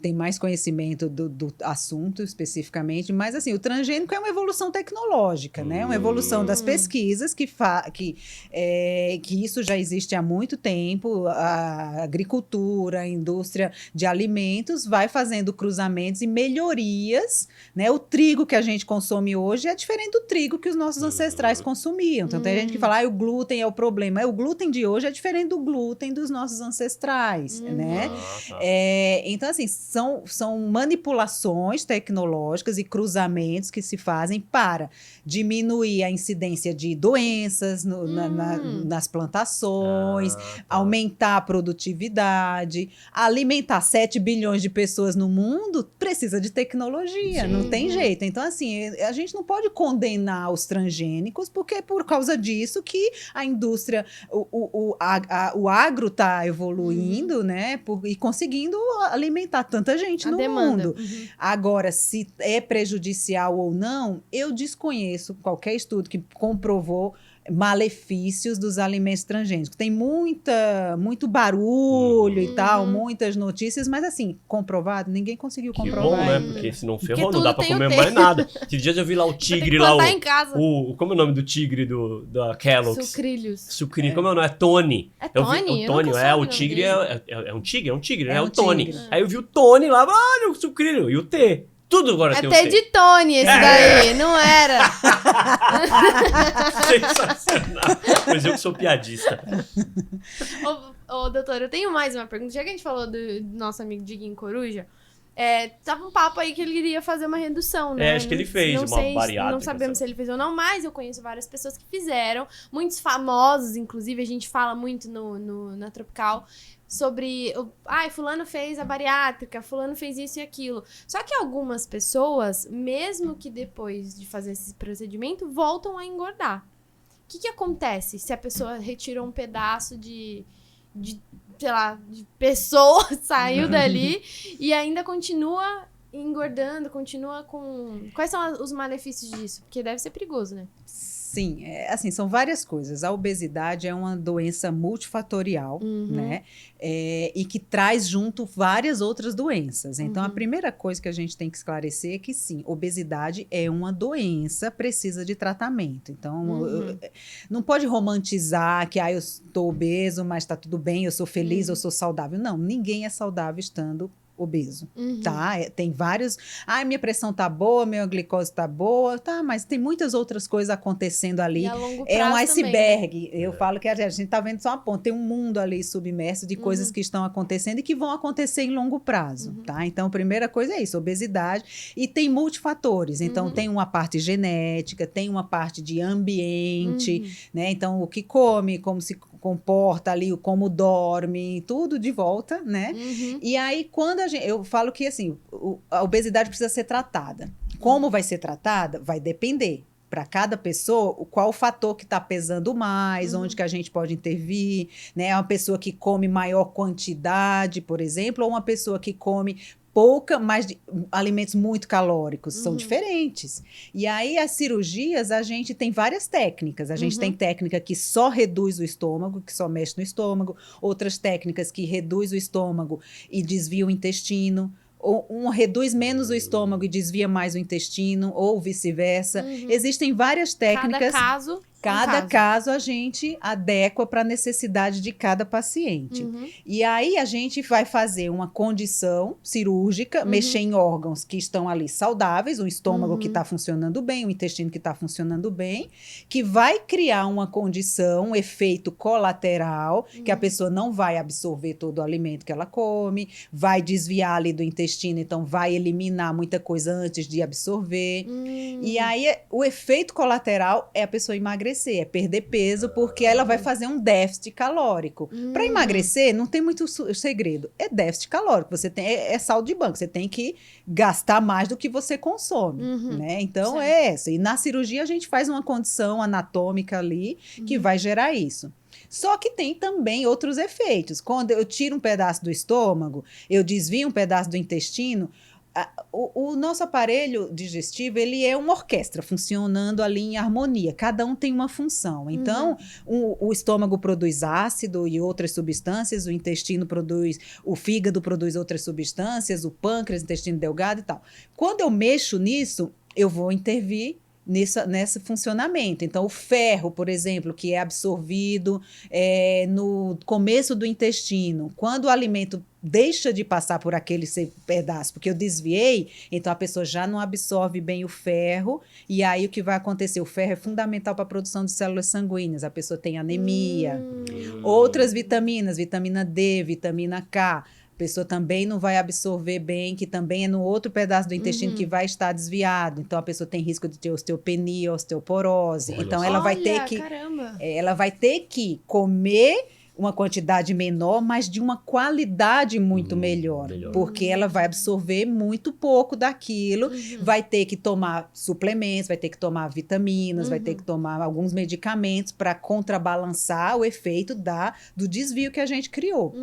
tem mais conhecimento do assunto especificamente, mas assim, o transgênico é uma evolução tecnológica, né? Uma evolução das pesquisas que isso já existe há muito tempo. A agricultura, a indústria de alimentos vai fazendo cruzamentos e melhorias, né? O trigo que a gente consome hoje é diferente do trigo que os nossos ancestrais consumiam. Então tem gente que fala, o glúten é o problema. O glúten de hoje é diferente do glúten dos nossos ancestrais, né? Então, assim, são manipulações tecnológicas e cruzamentos que se fazem para diminuir a incidência de doenças nas plantações, aumentar a produtividade, alimentar 7 bilhões de pessoas no mundo, precisa de tecnologia, não tem jeito. Então, assim, a gente não pode condenar os transgênicos, porque é por causa disso que a indústria, o agro está evoluindo, né? E conseguindo alimentar tanta gente no mundo. Agora, se é prejudicial ou não, eu desconheço qualquer estudo que comprovou malefícios dos alimentos transgênicos. Tem muito barulho e tal, muitas notícias, mas assim, comprovado, ninguém conseguiu comprovar. Que bom, né? ainda. Porque se não ferrou, não dá pra comer mais nada. Esses dias eu vi lá o tigre lá, em casa. como é o nome do tigre da Kellogg's? Sucrilhos. Como é o nome? É Tony. É Eu vi, Tony? o Tony, Eu nunca soube o o tigre nome é um tigre? É um tigre, né? É É um o Tony. tigre. Aí eu vi o Tony lá, olha o sucrilho e o T. Tudo agora tem o Até T. de Tony esse daí, não era. Sensacional. Pois eu que sou piadista. Ô, doutor, eu tenho mais uma pergunta. Já que a gente falou do nosso amigo Diguinho Coruja, tava um papo aí que ele iria fazer uma redução, né? Acho que ele fez não uma sei, bariátrica. Não sabemos se ele fez ou não, mas eu conheço várias pessoas que fizeram. Muitos famosos, inclusive, a gente fala muito na Tropical sobre... fulano fez a bariátrica, fulano fez isso e aquilo. Só que algumas pessoas, mesmo que depois de fazer esse procedimento, voltam a engordar. O que acontece se a pessoa retirou um pedaço de sei lá, de pessoa, saiu dali e ainda continua engordando, continua com... Quais são os malefícios disso? Porque deve ser perigoso, né? Sim, assim, são várias coisas. A obesidade é uma doença multifatorial, né? E que traz junto várias outras doenças. Então, a primeira coisa que a gente tem que esclarecer é que, sim, obesidade é uma doença, precisa de tratamento. Então, não pode romantizar que, eu estou obeso, mas está tudo bem, eu sou feliz, eu sou saudável. Não, ninguém é saudável estando obeso, tá? Tem vários... minha pressão tá boa, minha glicose tá boa, tá? Mas tem muitas outras coisas acontecendo ali. E a longo É um prazo iceberg. também, né? Eu falo que a gente tá vendo só uma ponta. Tem um mundo ali submerso de coisas que estão acontecendo e que vão acontecer em longo prazo, tá? Então, a primeira coisa é isso, obesidade. E tem multifatores. Então, tem uma parte genética, tem uma parte de ambiente, né? Então, o que come, como se comporta ali, como dorme, tudo de volta, né? E aí, quando eu falo que, assim, a obesidade precisa ser tratada. Como vai ser tratada? Vai depender. para cada pessoa, qual o fator que está pesando mais, onde que a gente pode intervir, né? É uma pessoa que come maior quantidade, por exemplo, ou uma pessoa que come pouca, mas alimentos muito calóricos, são diferentes. E aí, as cirurgias, a gente tem várias técnicas. A gente tem técnica que só reduz o estômago, que só mexe no estômago, outras técnicas que reduz o estômago e desvia o intestino, ou reduz menos o estômago e desvia mais o intestino, ou vice-versa. Existem várias técnicas. Cada caso a gente adequa para a necessidade de cada paciente. E aí a gente vai fazer uma condição cirúrgica, mexer em órgãos que estão ali saudáveis, o estômago que está funcionando bem, o intestino que está funcionando bem, que vai criar uma condição, um efeito colateral, que a pessoa não vai absorver todo o alimento que ela come, vai desviar ali do intestino, então vai eliminar muita coisa antes de absorver. E aí o efeito colateral é a pessoa emagrecer, é perder peso, porque ela vai fazer um déficit calórico. Para emagrecer, não tem muito segredo. É déficit calórico. Você tem, é saldo de banco. Você tem que gastar mais do que você consome. Né? Então, é essa. E na cirurgia, a gente faz uma condição anatômica ali que vai gerar isso. Só que tem também outros efeitos. Quando eu tiro um pedaço do estômago, eu desvio um pedaço do intestino, o nosso aparelho digestivo, ele é uma orquestra funcionando ali em harmonia. Cada um tem uma função. Então, o estômago produz ácido e outras substâncias, o intestino produz, o fígado produz outras substâncias, o pâncreas, intestino delgado e tal. Quando eu mexo nisso, eu vou intervir nesse funcionamento. Então, o ferro, por exemplo, que é absorvido no começo do intestino, quando o alimento deixa de passar por aquele pedaço, porque eu desviei, então a pessoa já não absorve bem o ferro, e aí o que vai acontecer? O ferro é fundamental para a produção de células sanguíneas, a pessoa tem anemia. Outras vitaminas, vitamina D, vitamina K, a pessoa também não vai absorver bem, que também é no outro pedaço do intestino que vai estar desviado. Então, a pessoa tem risco de ter osteopenia, osteoporose. Olha então, só. ela vai ter que comer uma quantidade menor, mas de uma qualidade muito melhor. Porque ela vai absorver muito pouco daquilo, vai ter que tomar suplementos, vai ter que tomar vitaminas, vai ter que tomar alguns medicamentos para contrabalançar o efeito do desvio que a gente criou.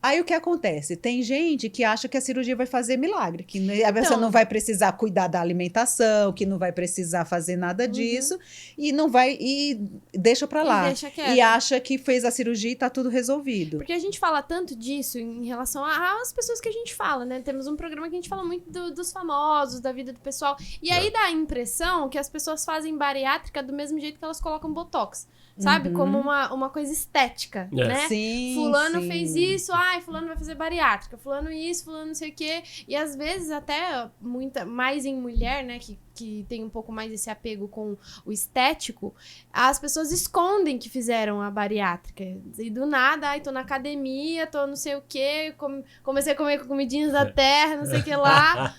Aí o que acontece? Tem gente que acha que a cirurgia vai fazer milagre, que a pessoa não vai precisar cuidar da alimentação, que não vai precisar fazer nada disso, e não vai, e deixa pra lá. E acha que fez a cirurgia e tá tudo resolvido. Porque a gente fala tanto disso em relação às pessoas que a gente fala, né? Temos um programa que a gente fala muito dos famosos, da vida do pessoal. E aí dá a impressão que as pessoas fazem bariátrica do mesmo jeito que elas colocam botox. Sabe? Como uma coisa estética, né? Sim, fulano fez isso, fulano vai fazer bariátrica, fulano isso, fulano não sei o quê. E às vezes até mais em mulher, né? Que tem um pouco mais esse apego com o estético, as pessoas escondem que fizeram a bariátrica. E do nada, tô na academia, tô não sei o quê, comecei a comer comidinhas da terra, não sei o que lá.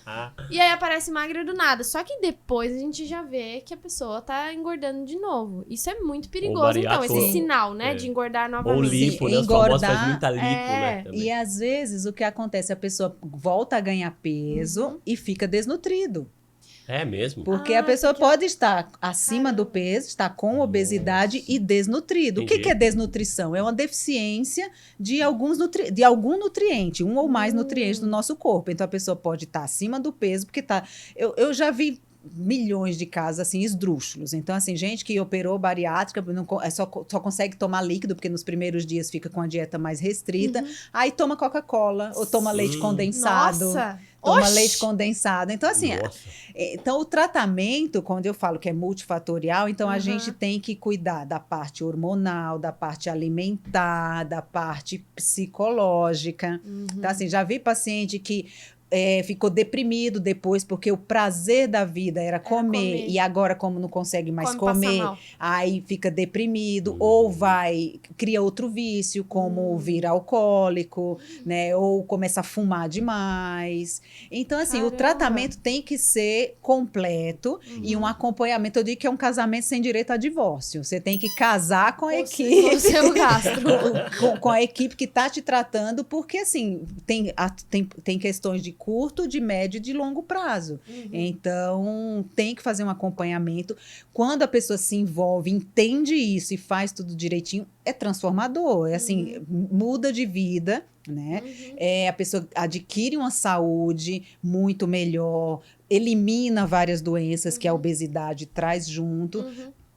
E aí aparece magra do nada. Só que depois a gente já vê que a pessoa tá engordando de novo. Isso é muito perigoso, então, esse sinal, né, de engordar novamente. Ou lipo, né? Os famosos faz muita lipo, né? Também. E às vezes o que acontece, a pessoa volta a ganhar peso e fica desnutrido. É mesmo? Porque a pessoa pode estar acima do peso, estar com obesidade e desnutrido. Entendi. O que é desnutrição? É uma deficiência de algum nutriente, um ou mais nutrientes no nosso corpo. Então, a pessoa pode estar acima do peso, porque tá... Eu já vi milhões de casos, assim, esdrúxulos. Então, assim, gente que operou bariátrica só consegue tomar líquido, porque nos primeiros dias fica com a dieta mais restrita. Aí toma Coca-Cola, ou toma leite condensado. Nossa! Toma leite condensado. Então, assim, então o tratamento, quando eu falo que é multifatorial, então a gente tem que cuidar da parte hormonal, da parte alimentar, da parte psicológica. Então, assim, já vi paciente que ficou deprimido depois, porque o prazer da vida era comer. E agora, como não consegue mais comer, aí fica deprimido, ou cria outro vício, como vira alcoólico, né? Ou começa a fumar demais. Então, assim, o tratamento tem que ser completo e um acompanhamento. Eu digo que é um casamento sem direito a divórcio. Você tem que casar com a equipe. Com o seu gasto. com a equipe que está te tratando, porque, assim, tem questões de curto, de médio e de longo prazo. Então, tem que fazer um acompanhamento. Quando a pessoa se envolve, entende isso e faz tudo direitinho, é transformador. É assim, muda de vida, né? A pessoa adquire uma saúde muito melhor, elimina várias doenças que a obesidade traz junto.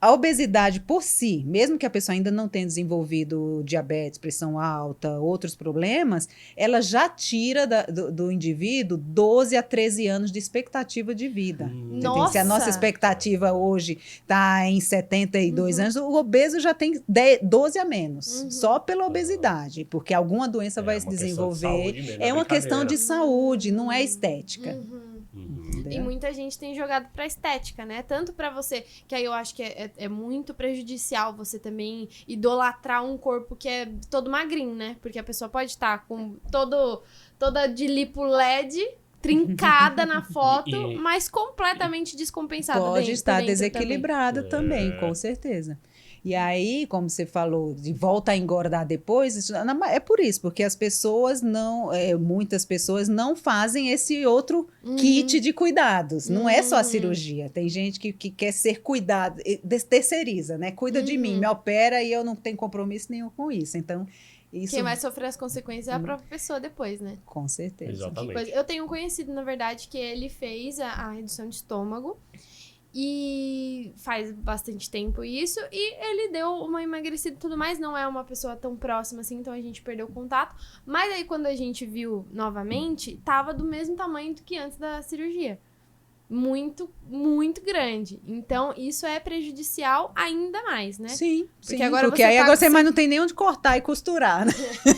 A obesidade por si, mesmo que a pessoa ainda não tenha desenvolvido diabetes, pressão alta, outros problemas, ela já tira do indivíduo 12 a 13 anos de expectativa de vida. Nossa! Se a nossa expectativa hoje está em 72 anos, o obeso já tem 12 a menos, só pela obesidade, porque alguma doença vai se desenvolver. É uma questão de saúde, não é estética. E muita gente tem jogado pra estética, né? Tanto pra você, que aí eu acho que é muito prejudicial você também idolatrar um corpo que é todo magrinho, né? Porque a pessoa pode estar com toda de lipo LED, trincada na foto, mas completamente descompensada. Pode estar dentro desequilibrada também, com certeza. E aí, como você falou, de volta a engordar depois, é por isso, porque as pessoas muitas pessoas não fazem esse outro kit de cuidados. Não é só a cirurgia. Tem gente que quer ser cuidado, terceiriza, né? Cuida de mim, me opera e eu não tenho compromisso nenhum com isso. Então, isso... Quem vai sofrer as consequências é a própria pessoa depois, né? Com certeza. Exatamente. Eu tenho um conhecido, na verdade, que ele fez a redução de estômago. E faz bastante tempo isso. E ele deu uma emagrecida e tudo mais. Não é uma pessoa tão próxima assim, então a gente perdeu o contato. Mas aí quando a gente viu novamente, tava do mesmo tamanho do que antes da cirurgia. Muito, muito grande. Então, isso é prejudicial ainda mais, né? Sim, porque sim, agora porque você aí tá agora você mais não tem nem onde cortar e costurar, né?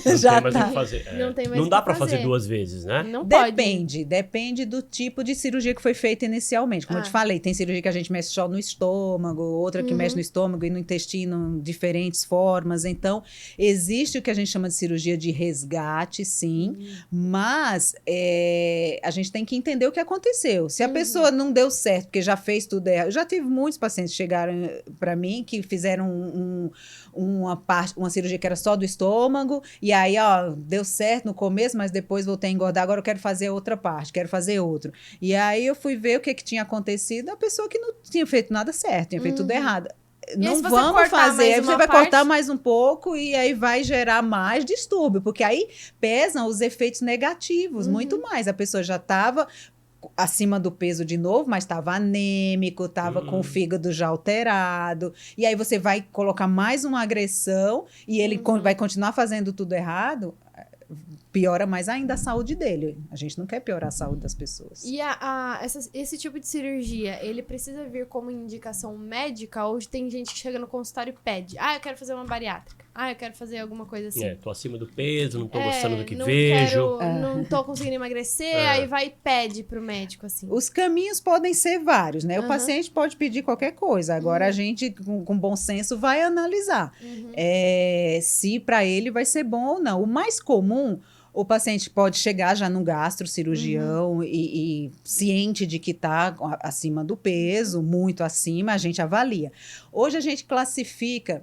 Não Já tem mais o tá. que fazer. Não tem mais Não o dá que pra fazer fazer. 2 vezes, né? Não pode. Depende do tipo de cirurgia que foi feita inicialmente. Como eu te falei, tem cirurgia que a gente mexe só no estômago, outra que mexe no estômago e no intestino, diferentes formas. Então, existe o que a gente chama de cirurgia de resgate, sim, mas a gente tem que entender o que aconteceu. Se a pessoa não deu certo, porque já fez tudo errado. Eu já tive muitos pacientes que chegaram para mim que fizeram uma cirurgia que era só do estômago, e aí, deu certo no começo, mas depois voltei a engordar, agora eu quero fazer outra parte, quero fazer outro. E aí eu fui ver o que tinha acontecido, a pessoa que não tinha feito nada certo, tinha feito tudo errado. Não vamos fazer, aí você vai cortar mais um pouco e aí vai gerar mais distúrbio, porque aí pesam os efeitos negativos, muito mais. A pessoa já estava acima do peso de novo, mas estava anêmico, estava com o fígado já alterado, e aí você vai colocar mais uma agressão e ele vai continuar fazendo tudo errado, piora mais ainda a saúde dele. A gente não quer piorar a saúde das pessoas. E esse tipo de cirurgia, ele precisa vir como indicação médica ou tem gente que chega no consultório e pede? Eu quero fazer uma bariátrica. Eu quero fazer alguma coisa assim. Tô acima do peso, não tô gostando do que vejo. Não tô conseguindo emagrecer, aí vai e pede pro médico, assim. Os caminhos podem ser vários, né? O paciente pode pedir qualquer coisa. Agora, a gente, com bom senso, vai analisar se para ele vai ser bom ou não. O mais comum, o paciente pode chegar já num gastrocirurgião e ciente de que está acima do peso, muito acima, a gente avalia. Hoje a gente classifica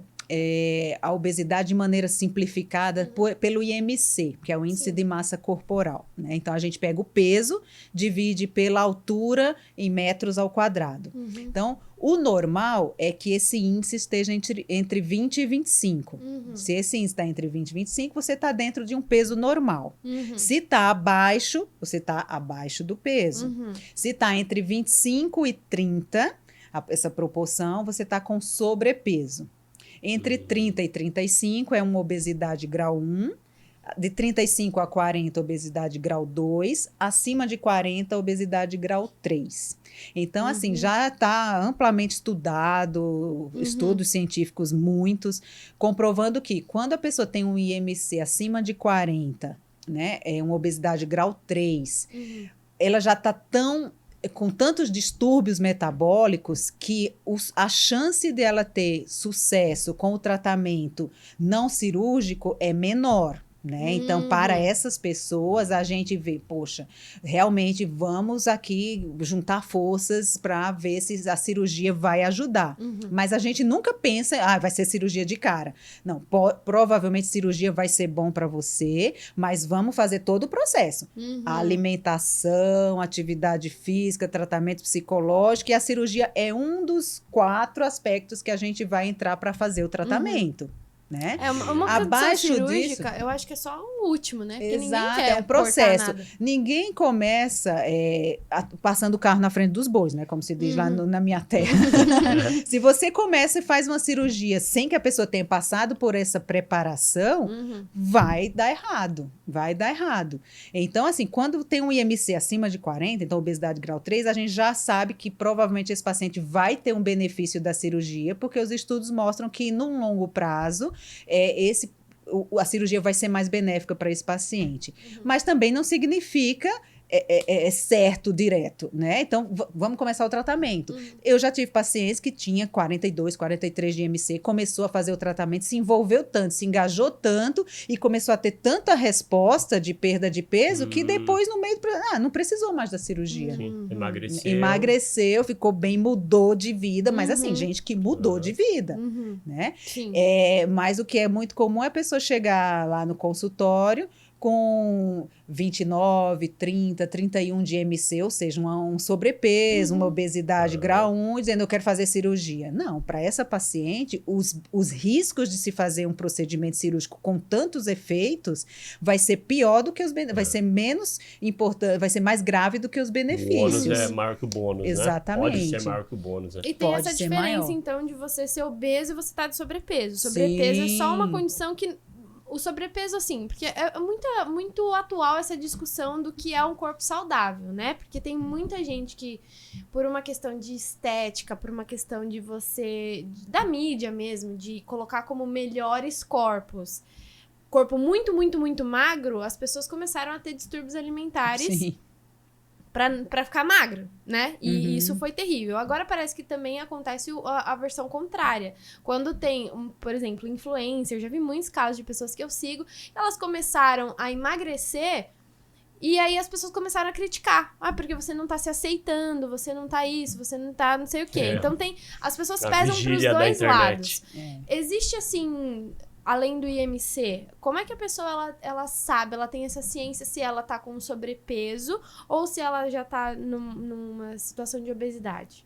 a obesidade de maneira simplificada pelo IMC, que é o Índice de Massa Corporal, né? Então, a gente pega o peso, divide pela altura em metros ao quadrado. Então, o normal é que esse índice esteja entre 20 e 25. Se esse índice está entre 20 e 25, você está dentro de um peso normal. Se está abaixo, você está abaixo do peso. Se está entre 25 e 30, essa proporção, você está com sobrepeso. Entre 30 e 35 é uma obesidade grau 1, de 35 a 40, obesidade grau 2, acima de 40, obesidade grau 3. Então, assim, já está amplamente estudado, estudos científicos muitos, comprovando que quando a pessoa tem um IMC acima de 40, né, é uma obesidade grau 3, ela já está com tantos distúrbios metabólicos que a chance dela ter sucesso com o tratamento não cirúrgico é menor. Né? Então, para essas pessoas, a gente vê, poxa, realmente vamos aqui juntar forças para ver se a cirurgia vai ajudar. Mas a gente nunca pensa, vai ser cirurgia de cara. Não, provavelmente cirurgia vai ser bom para você, mas vamos fazer todo o processo. A alimentação, atividade física, tratamento psicológico, e a cirurgia é um dos 4 aspectos que a gente vai entrar para fazer o tratamento. Né? Uma abaixo cirúrgica, disso, eu acho que é só o último, né? Porque exato, ninguém quer é um processo. nada. Ninguém começa passando o carro na frente dos bois, né? Como se diz lá na minha terra. Se você começa e faz uma cirurgia sem que a pessoa tenha passado por essa preparação, vai dar errado. Vai dar errado. Então, assim, quando tem um IMC acima de 40, então obesidade grau 3, a gente já sabe que provavelmente esse paciente vai ter um benefício da cirurgia, porque os estudos mostram que, num longo prazo, a cirurgia vai ser mais benéfica para esse paciente. Mas também não significa certo direto, né? Então, vamos começar o tratamento. Eu já tive pacientes que tinha 42, 43 de IMC, começou a fazer o tratamento, se envolveu tanto, se engajou tanto e começou a ter tanta resposta de perda de peso que depois, no meio, não precisou mais da cirurgia. Sim, emagreceu. Emagreceu, ficou bem, mudou de vida, mas assim, gente que mudou de vida, né? Sim. Mas o que é muito comum é a pessoa chegar lá no consultório com 29, 30, 31 de IMC, ou seja, um sobrepeso, uma obesidade grau 1, dizendo eu quero fazer cirurgia. Não, para essa paciente, os riscos de se fazer um procedimento cirúrgico com tantos efeitos vai ser pior do que vai ser menos importante, vai ser mais grave do que os benefícios. O ônus é maior que o bônus, exatamente. Né? Pode ser maior que o bônus, né? E tem Pode essa ser diferença, maior. então, de você ser obeso e você estar de sobrepeso. Sobrepeso é só uma condição que... O sobrepeso, assim, porque é muito atual essa discussão do que é um corpo saudável, né? Porque tem muita gente que, por uma questão de estética, por uma questão de da mídia mesmo, de colocar como melhores corpos, corpo muito, muito, muito magro, as pessoas começaram a ter distúrbios alimentares. Sim. Pra ficar magro, né? E isso foi terrível. Agora parece que também acontece a versão contrária. Quando tem, por exemplo, influencer, eu já vi muitos casos de pessoas que eu sigo, elas começaram a emagrecer e aí as pessoas começaram a criticar. Porque você não tá se aceitando, você não tá isso, você não tá não sei o quê. Então as pessoas pesam pros dois lados. Existe, assim... Além do IMC, como é que a pessoa ela sabe, ela tem essa ciência se ela tá com sobrepeso ou se ela já tá numa situação de obesidade?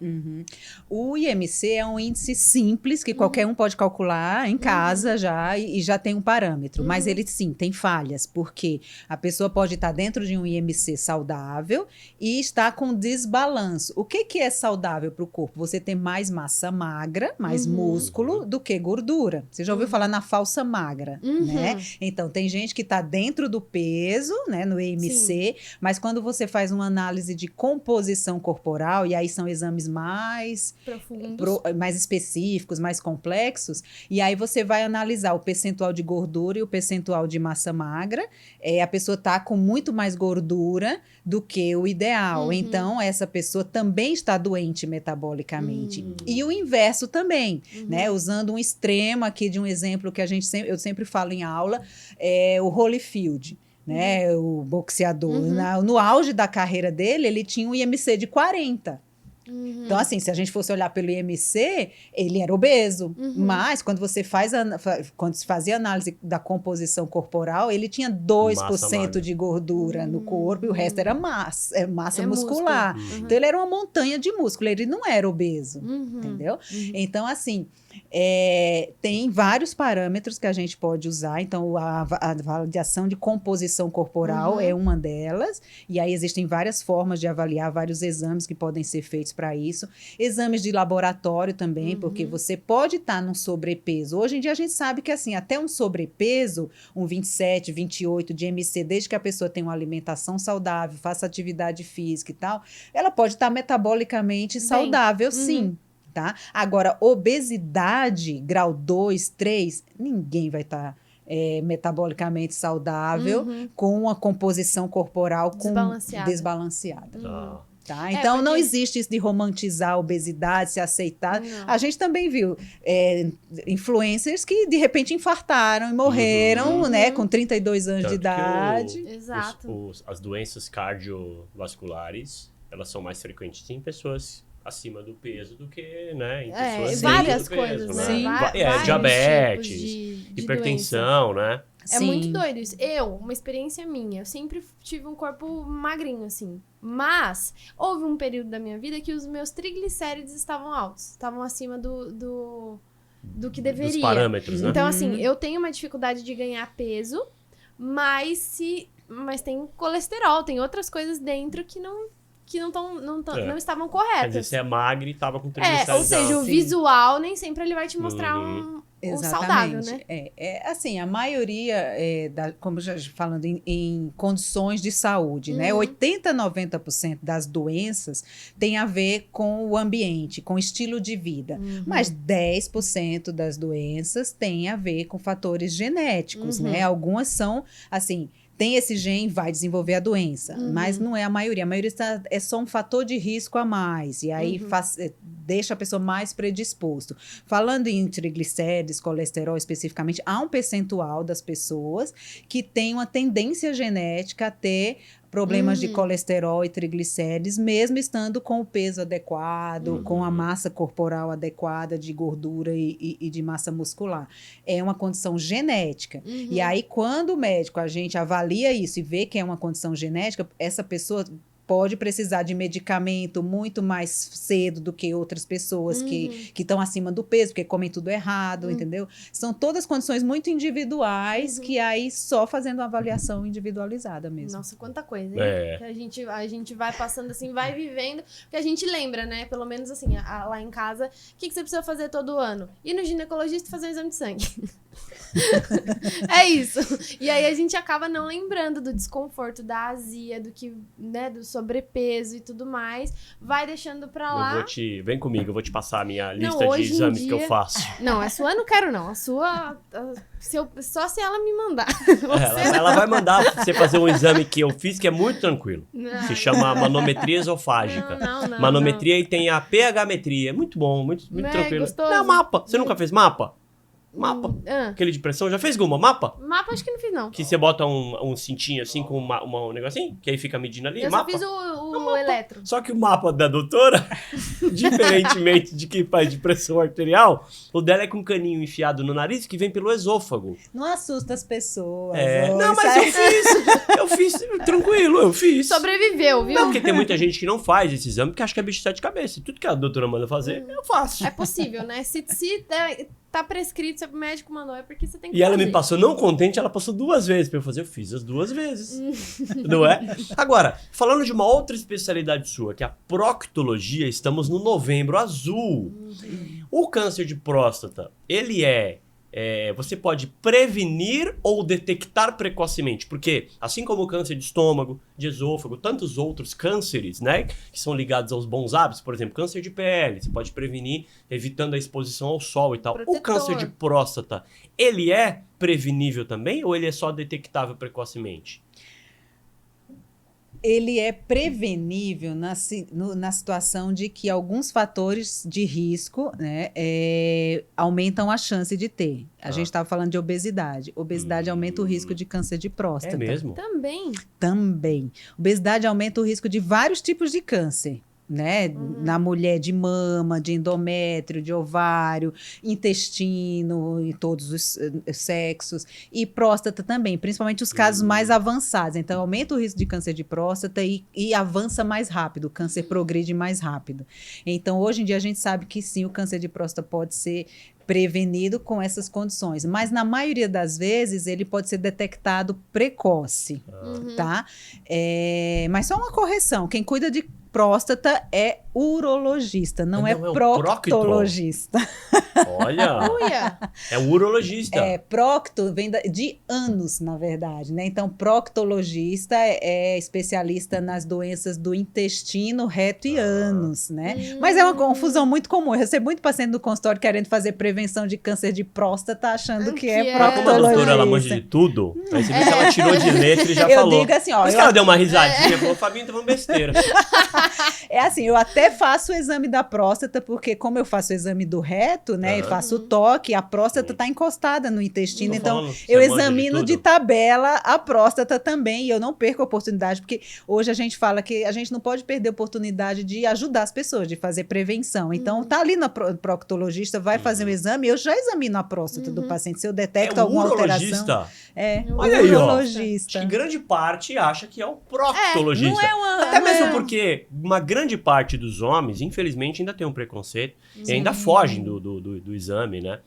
O IMC é um índice simples que qualquer um pode calcular em casa já e já tem um parâmetro, mas ele sim tem falhas, porque a pessoa pode estar dentro de um IMC saudável e estar com desbalanço. O que é saudável para o corpo? Você ter mais massa magra, mais músculo do que gordura. Você já ouviu falar na falsa magra, né? Então, tem gente que está dentro do peso, né, no IMC, mas quando você faz uma análise de composição corporal, e aí são exames mais profundos, mais específicos, mais complexos, e aí você vai analisar o percentual de gordura e o percentual de massa magra, a pessoa está com muito mais gordura do que o ideal, então essa pessoa também está doente metabolicamente. E o inverso também, né? Usando um extremo aqui de um exemplo que eu sempre falo em aula, o Holyfield, né? O boxeador. No auge da carreira dele, ele tinha um IMC de 40. Então, assim, se a gente fosse olhar pelo IMC, ele era obeso. Mas, quando quando se fazia análise da composição corporal, ele tinha 2% de gordura no corpo e o resto era massa muscular. Então, ele era uma montanha de músculo, ele não era obeso, entendeu? Então, assim, tem vários parâmetros que a gente pode usar. Então, a avaliação de composição corporal é uma delas. E aí, existem várias formas de avaliar, vários exames que podem ser feitos para isso. Exames de laboratório também, porque você pode estar num sobrepeso. Hoje em dia, a gente sabe que, assim, até um sobrepeso, um 27, 28 de IMC, desde que a pessoa tenha uma alimentação saudável, faça atividade física e tal, ela pode estar metabolicamente saudável, sim. Tá? Agora, obesidade, grau 2, 3, ninguém vai estar metabolicamente saudável com uma composição corporal desbalanceada. Tá? Então, não porque- existe isso de romantizar a obesidade, se aceitar. Não. A gente também viu influencers que, de repente, infartaram e morreram, né? Com 32 anos de Tanto que idade. Exato. as doenças cardiovasculares, elas são mais frequentes em pessoas acima do peso do que, né, em pessoas várias acima do peso, coisas, né? né? Sim. Vários Diabetes, tipos de doença. hipertensão, né? É Sim. muito doido isso. Uma experiência minha, eu sempre tive um corpo magrinho, assim. Mas houve um período da minha vida que os meus triglicérides estavam altos. Estavam acima do que deveria. Dos parâmetros, né? Então, assim, eu tenho uma dificuldade de ganhar peso, mas tem colesterol, tem outras coisas dentro que não estavam corretas. Quer dizer, você é magro e tava com ou triglicéridos seja, o altos. Sim. visual nem sempre ele vai te mostrar Uhum. um saudável, Exatamente. né? Assim, a maioria, como já falando em condições de saúde, né? 80, 90% das doenças tem a ver com o ambiente, com o estilo de vida. Mas 10% das doenças tem a ver com fatores genéticos, né? Algumas são, assim, tem esse gene, vai desenvolver a doença. Mas não é a maioria. A maioria é só um fator de risco a mais. E aí deixa a pessoa mais predisposto. Falando em triglicérides, colesterol especificamente, há um percentual das pessoas que tem uma tendência genética a ter problemas de colesterol e triglicérides, mesmo estando com o peso adequado, com a massa corporal adequada de gordura e de massa muscular. É uma condição genética. E aí, quando o médico, a gente avalia isso e vê que é uma condição genética, essa pessoa pode precisar de medicamento muito mais cedo do que outras pessoas que estão acima do peso, porque comem tudo errado, entendeu? São todas condições muito individuais que aí só fazendo uma avaliação individualizada mesmo. Nossa, quanta coisa, hein? Que a gente vai passando assim, vai vivendo, porque a gente lembra, né? Pelo menos assim, lá em casa, o que você precisa fazer todo ano? Ir no ginecologista e fazer um exame de sangue. É isso. E aí a gente acaba não lembrando do desconforto, da azia, do sobrepeso e tudo mais. Vai deixando pra lá. Vem comigo, eu vou te passar a minha lista de hoje em exames que eu dia- faço. Não, a sua eu não quero, não. A sua. Só se ela me mandar. Ela vai mandar você fazer um exame que eu fiz que é muito tranquilo. Não. Se chama manometria esofágica. Não, Manometria e tem a pH-metria. É muito bom, muito É tranquilo. gostoso. Não, mapa. Você nunca fez mapa? Mapa. Aquele de pressão. Já fez Guma? Mapa? Mapa acho que não fiz, não. Que você bota um cintinho assim com um negocinho, que aí fica medindo ali. Eu Mapa. só fiz o eletro. Só que o mapa da doutora, diferentemente de quem faz de pressão arterial, o dela é com um caninho enfiado no nariz que vem pelo esôfago. Não assusta as pessoas. Não, mas eu fiz tranquilo, eu fiz. Sobreviveu, viu? Não, porque tem muita gente que não faz esse exame porque acha que é bicho de sete cabeças. Tudo que a doutora manda fazer, eu faço. É possível, né? Se tá prescrito, se o médico mandou, é porque você tem que E ela fazer. me passou, não contente, ela passou 2 vezes pra eu fazer. Eu fiz as 2 vezes. Não é? Agora, falando de uma outra especialidade sua, que é a proctologia, estamos no Novembro Azul. O câncer de próstata, ele você pode prevenir ou detectar precocemente, porque assim como o câncer de estômago, de esôfago, tantos outros cânceres, né, que são ligados aos bons hábitos, por exemplo, câncer de pele, você pode prevenir evitando a exposição ao sol e tal. O Protetor. câncer de próstata, ele é prevenível também ou ele é só detectável precocemente? Ele é prevenível na situação de que alguns fatores de risco, né, aumentam a chance de ter. A gente estava falando de obesidade. Obesidade aumenta o risco de câncer de próstata. É mesmo? Também. Também. Obesidade aumenta o risco de vários tipos de câncer. Né? Na mulher, de mama, de endométrio, de ovário, intestino, em todos os sexos, e próstata também, principalmente os casos mais avançados. Então, aumenta o risco de câncer de próstata e avança mais rápido, o câncer progride mais rápido. Então, hoje em dia, a gente sabe que sim, o câncer de próstata pode ser prevenido com essas condições, mas na maioria das vezes ele pode ser detectado precoce, tá? Mas só uma correção, quem cuida de próstata é urologista, não é um proctologista. Olha, Uia. é um urologista. Procto vem de ânus, na verdade, né? Então, proctologista é especialista nas doenças do intestino, reto e ânus, né? Mas é uma confusão muito comum. Eu recebo muito paciente no consultório querendo fazer prevenção prevenção de câncer de próstata achando que é Como a proctologista. doutora, ela manja de tudo, aí você viu que ela tirou de letra e já Eu falou. digo assim, ó, Por isso que ela deu uma risadinha, falou, Fabinho, tá falando besteira. É assim, eu até faço o exame da próstata, porque como eu faço o exame do reto, né, e faço o toque, a próstata tá encostada no intestino, Tô então falando, você eu manja de examino de tudo. tabela a próstata também, e eu não perco a oportunidade, porque hoje a gente fala que a gente não pode perder a oportunidade de ajudar as pessoas, de fazer prevenção. Então, tá ali na proctologista, vai fazer o exame, eu já examino a próstata do paciente, se eu detecto alguma alteração. É, Olha aí, ó. urologista. Acho que grande parte acha que é o proctologista. Não é uma... Até não mesmo é- porque uma grande parte dos homens, infelizmente, ainda tem um preconceito e ainda fogem do exame, né?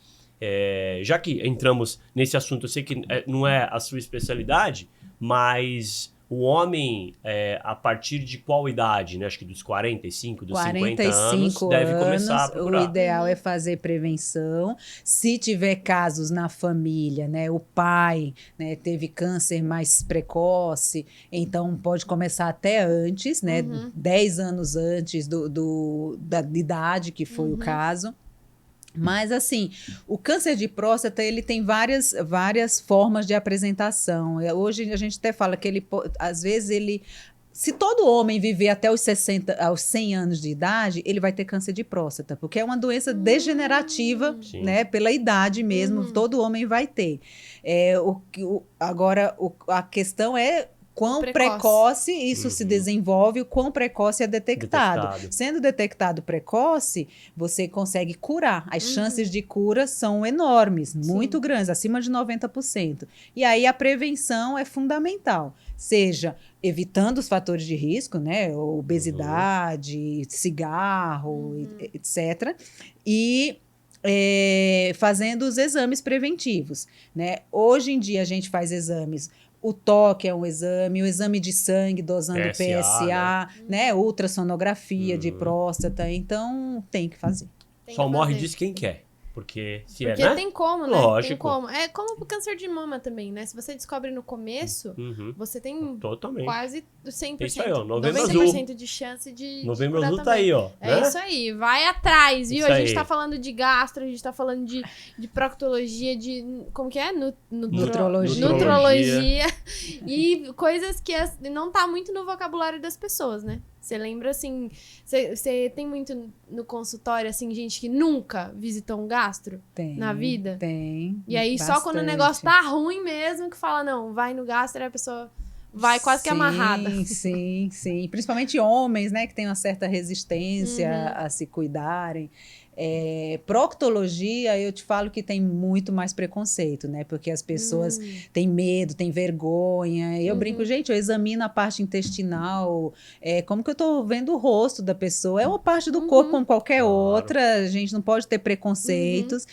Já que entramos nesse assunto, eu sei que não é a sua especialidade, mas o homem, a partir de qual idade, né? Acho que dos 45, dos 50 anos, deve começar a procurar. O ideal é fazer prevenção. Se tiver casos na família, né, o pai, né, teve câncer mais precoce, então pode começar até antes, né, 10 anos antes da idade que foi o caso. Mas, assim, o câncer de próstata, ele tem várias formas de apresentação. Hoje, a gente até fala que ele, às vezes, se todo homem viver até os 100 anos de idade, ele vai ter câncer de próstata, porque é uma doença degenerativa, né? Pela idade mesmo, todo homem vai ter. Agora, a questão é quão precoce isso se desenvolve, o quão precoce é detectado. Sendo detectado precoce, você consegue curar. As chances de cura são enormes, muito grandes, acima de 90%. E aí a prevenção é fundamental, seja evitando os fatores de risco, né, obesidade, cigarro, etc. E fazendo os exames preventivos, né? Hoje em dia a gente faz exames. O toque é um exame, o exame de sangue dosando PSA, né? Ultrassonografia de próstata, então tem que fazer. Só morre disso quem quer. Porque né? Tem como, né? Lógico. Tem como. É como pro câncer de mama também, né? Se você descobre no começo, você tem quase 100%. Isso aí, ó, 90% de chance de Novembro curar Azul tá também. aí, ó. É né? isso aí, vai atrás, viu? Isso a gente aí. tá falando de gastro, a gente tá falando de proctologia, de... Como que é? Nutrologia. E coisas que não tá muito no vocabulário das pessoas, né? Você lembra, assim... Você tem muito no consultório, assim, gente que nunca visitou um gastro na vida? Tem. E aí, só quando o negócio tá ruim mesmo, que fala, não, vai no gastro, aí a pessoa vai quase que amarrada. Sim. Principalmente homens, né, que têm uma certa resistência a se cuidarem. Proctologia, eu te falo que tem muito mais preconceito, né? Porque as pessoas têm medo, têm vergonha. Eu brinco, gente, eu examino a parte intestinal. Como que eu tô vendo o rosto da pessoa? É uma parte do corpo como qualquer outra. A gente não pode ter preconceitos.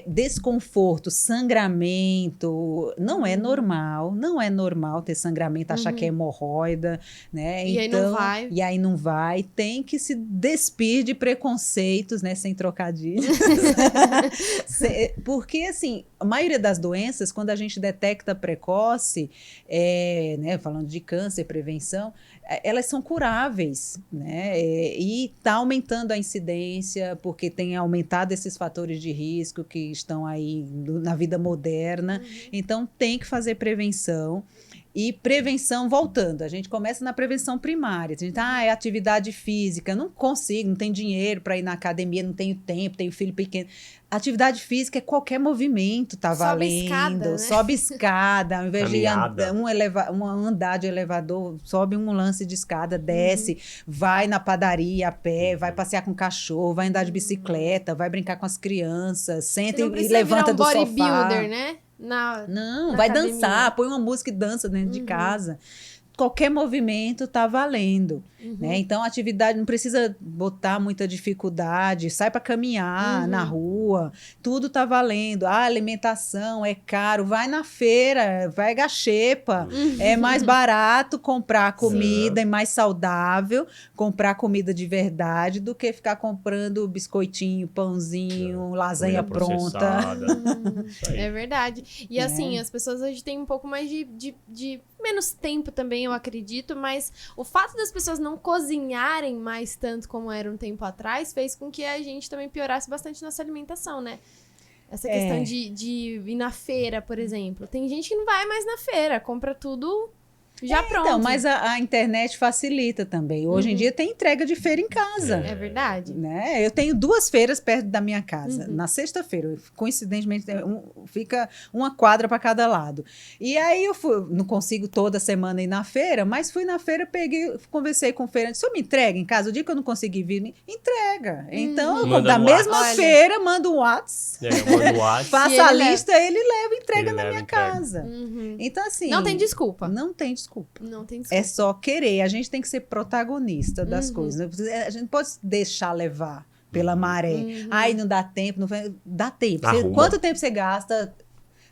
Desconforto, sangramento. Não é normal. Não é normal ter sangramento, achar que é hemorroida, né? E então, aí não vai. E aí não vai. Tem que se despir de preconceitos, né, sem trocadilhos. Porque, assim, a maioria das doenças, quando a gente detecta precoce, né, falando de câncer, prevenção, elas são curáveis, né, e está aumentando a incidência, porque tem aumentado esses fatores de risco que estão aí na vida moderna. Então, tem que fazer prevenção. E prevenção, voltando, a gente começa na prevenção primária. A gente, é atividade física, não consigo, não tenho dinheiro para ir na academia, não tenho tempo, tenho filho pequeno. Atividade física é qualquer movimento, tá valendo. Escada, né? Sobe escada, ao invés Caminhada. de andar de elevador, sobe um lance de escada, desce, vai na padaria a pé, vai passear com o cachorro, vai andar de bicicleta, vai brincar com as crianças, senta e levanta do sofá. Bodybuilder, né? Não, vai academia. Dançar, põe uma música e dança dentro de casa. Qualquer movimento tá valendo, né? Então, a atividade não precisa botar muita dificuldade, sai para caminhar na rua, tudo tá valendo. Alimentação é caro, vai na feira, vai gachepa, é mais barato comprar comida, é mais saudável comprar comida de verdade do que ficar comprando biscoitinho, pãozinho, lasanha pronta. Isso aí. É verdade. E assim, as pessoas hoje têm um pouco mais de menos tempo também, eu acredito, mas o fato das pessoas não cozinharem mais tanto como era um tempo atrás fez com que a gente também piorasse bastante nossa alimentação, né? Essa questão de ir na feira, por exemplo. Tem gente que não vai mais na feira, compra tudo já pronto. Então, mas a internet facilita também. Hoje em dia tem entrega de feira em casa. É verdade. Né? Eu tenho 2 feiras perto da minha casa. Na sexta-feira, coincidentemente, fica uma quadra para cada lado. E aí eu não consigo toda semana ir na feira, mas fui na feira, conversei com o feirante. Se eu me entrega em casa, o dia que eu não consegui vir, entrega. Então, Manda da no mesma WhatsApp. feira, mando um WhatsApp, Eu mando o WhatsApp. faça a lista, ele leva e entrega Ele na leva minha e entrega. casa. Então, assim... Não tem desculpa. Não tem desculpa. Não tem desculpa. É só querer. A gente tem que ser protagonista das coisas. A gente não pode deixar levar pela maré. Ai, não dá tempo. Não vai... Dá tempo. Arruma. Quanto tempo você gasta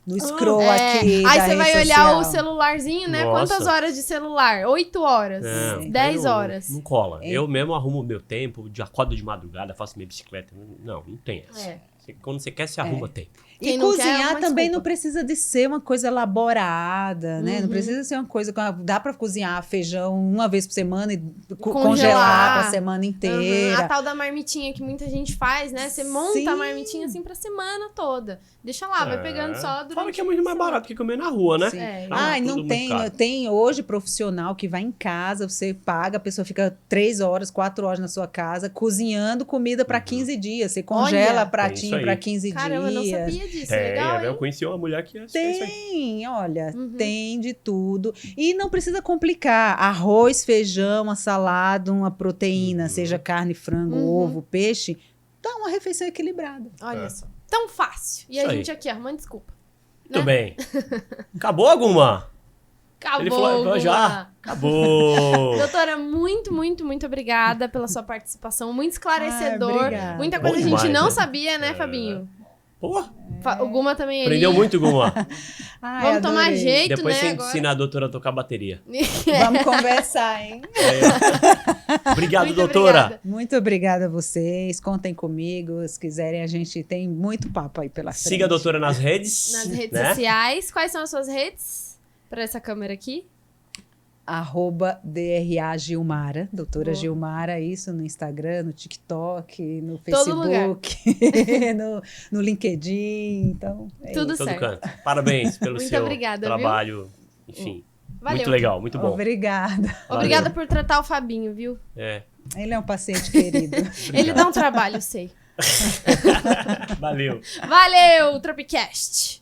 no scroll É. aqui Aí da você vai rede olhar social? o celularzinho, né? Nossa. Quantas horas de celular? 8 horas. É, 10 eu- horas. Não cola. Eu mesmo arrumo o meu tempo, acordo de madrugada, faço minha bicicleta. Não tem essa. É. Quando você quer, você arruma tempo. Quem E não quer, é cozinhar uma também desculpa. não precisa de ser uma coisa elaborada, né? Não precisa ser uma coisa... Dá para cozinhar feijão uma vez por semana e congelar para a semana inteira. A tal da marmitinha que muita gente faz, né? Você monta Sim. a marmitinha assim pra semana toda. Deixa lá, vai pegando só durante Fala que é muito mais barato que comer na rua, né? Sim. É, Tá Ai, tudo não muito tem. caro. Tem hoje profissional que vai em casa, você paga, a pessoa fica 3 horas, 4 horas na sua casa, cozinhando comida para 15 dias. Você congela Olha. pratinho Tem isso para aí. 15 Caramba, eu não dias. sabia disso. Tem, Legal, eu hein? conheci uma mulher que fez isso aí. Tem, olha, tem de tudo. E não precisa complicar. Arroz, feijão, uma salada, uma proteína, seja carne, frango, ovo, peixe, dá uma refeição equilibrada. Olha só. Tão fácil. E a Isso aí. gente aqui arrumando desculpa. Muito bem. Acabou alguma? Acabou. Ele falou já. Guma. Acabou. Doutora, muito, muito, muito obrigada pela sua participação. Muito esclarecedor. obrigada. Muita Bom coisa a gente demais, não né? sabia, né, Fabinho? Pô, O Guma também aprendeu muito, Guma. Ai, Vamos tomar adorei. jeito, Depois né? você Agora. ensina a doutora a tocar bateria. Vamos conversar, hein? Obrigado, Muito doutora. obrigada. Muito obrigada a vocês. Contem comigo. Se quiserem, a gente tem muito papo aí pela frente. Siga a doutora nas redes. Nas redes né? sociais. Quais são as suas redes? Pra essa câmera aqui. @DRA Gilmara, doutora Boa. Gilmara, isso no Instagram, no TikTok, no Todo Facebook, no LinkedIn, então é Tudo Todo certo. canto. Parabéns pelo Muito seu obrigada, viu? trabalho. Enfim, Valeu. muito legal, muito isso. bom. Obrigada. Obrigada por tratar o Fabinho, viu? É, Ele é um paciente querido. Ele dá um trabalho, eu sei. valeu. Valeu, Tropicast!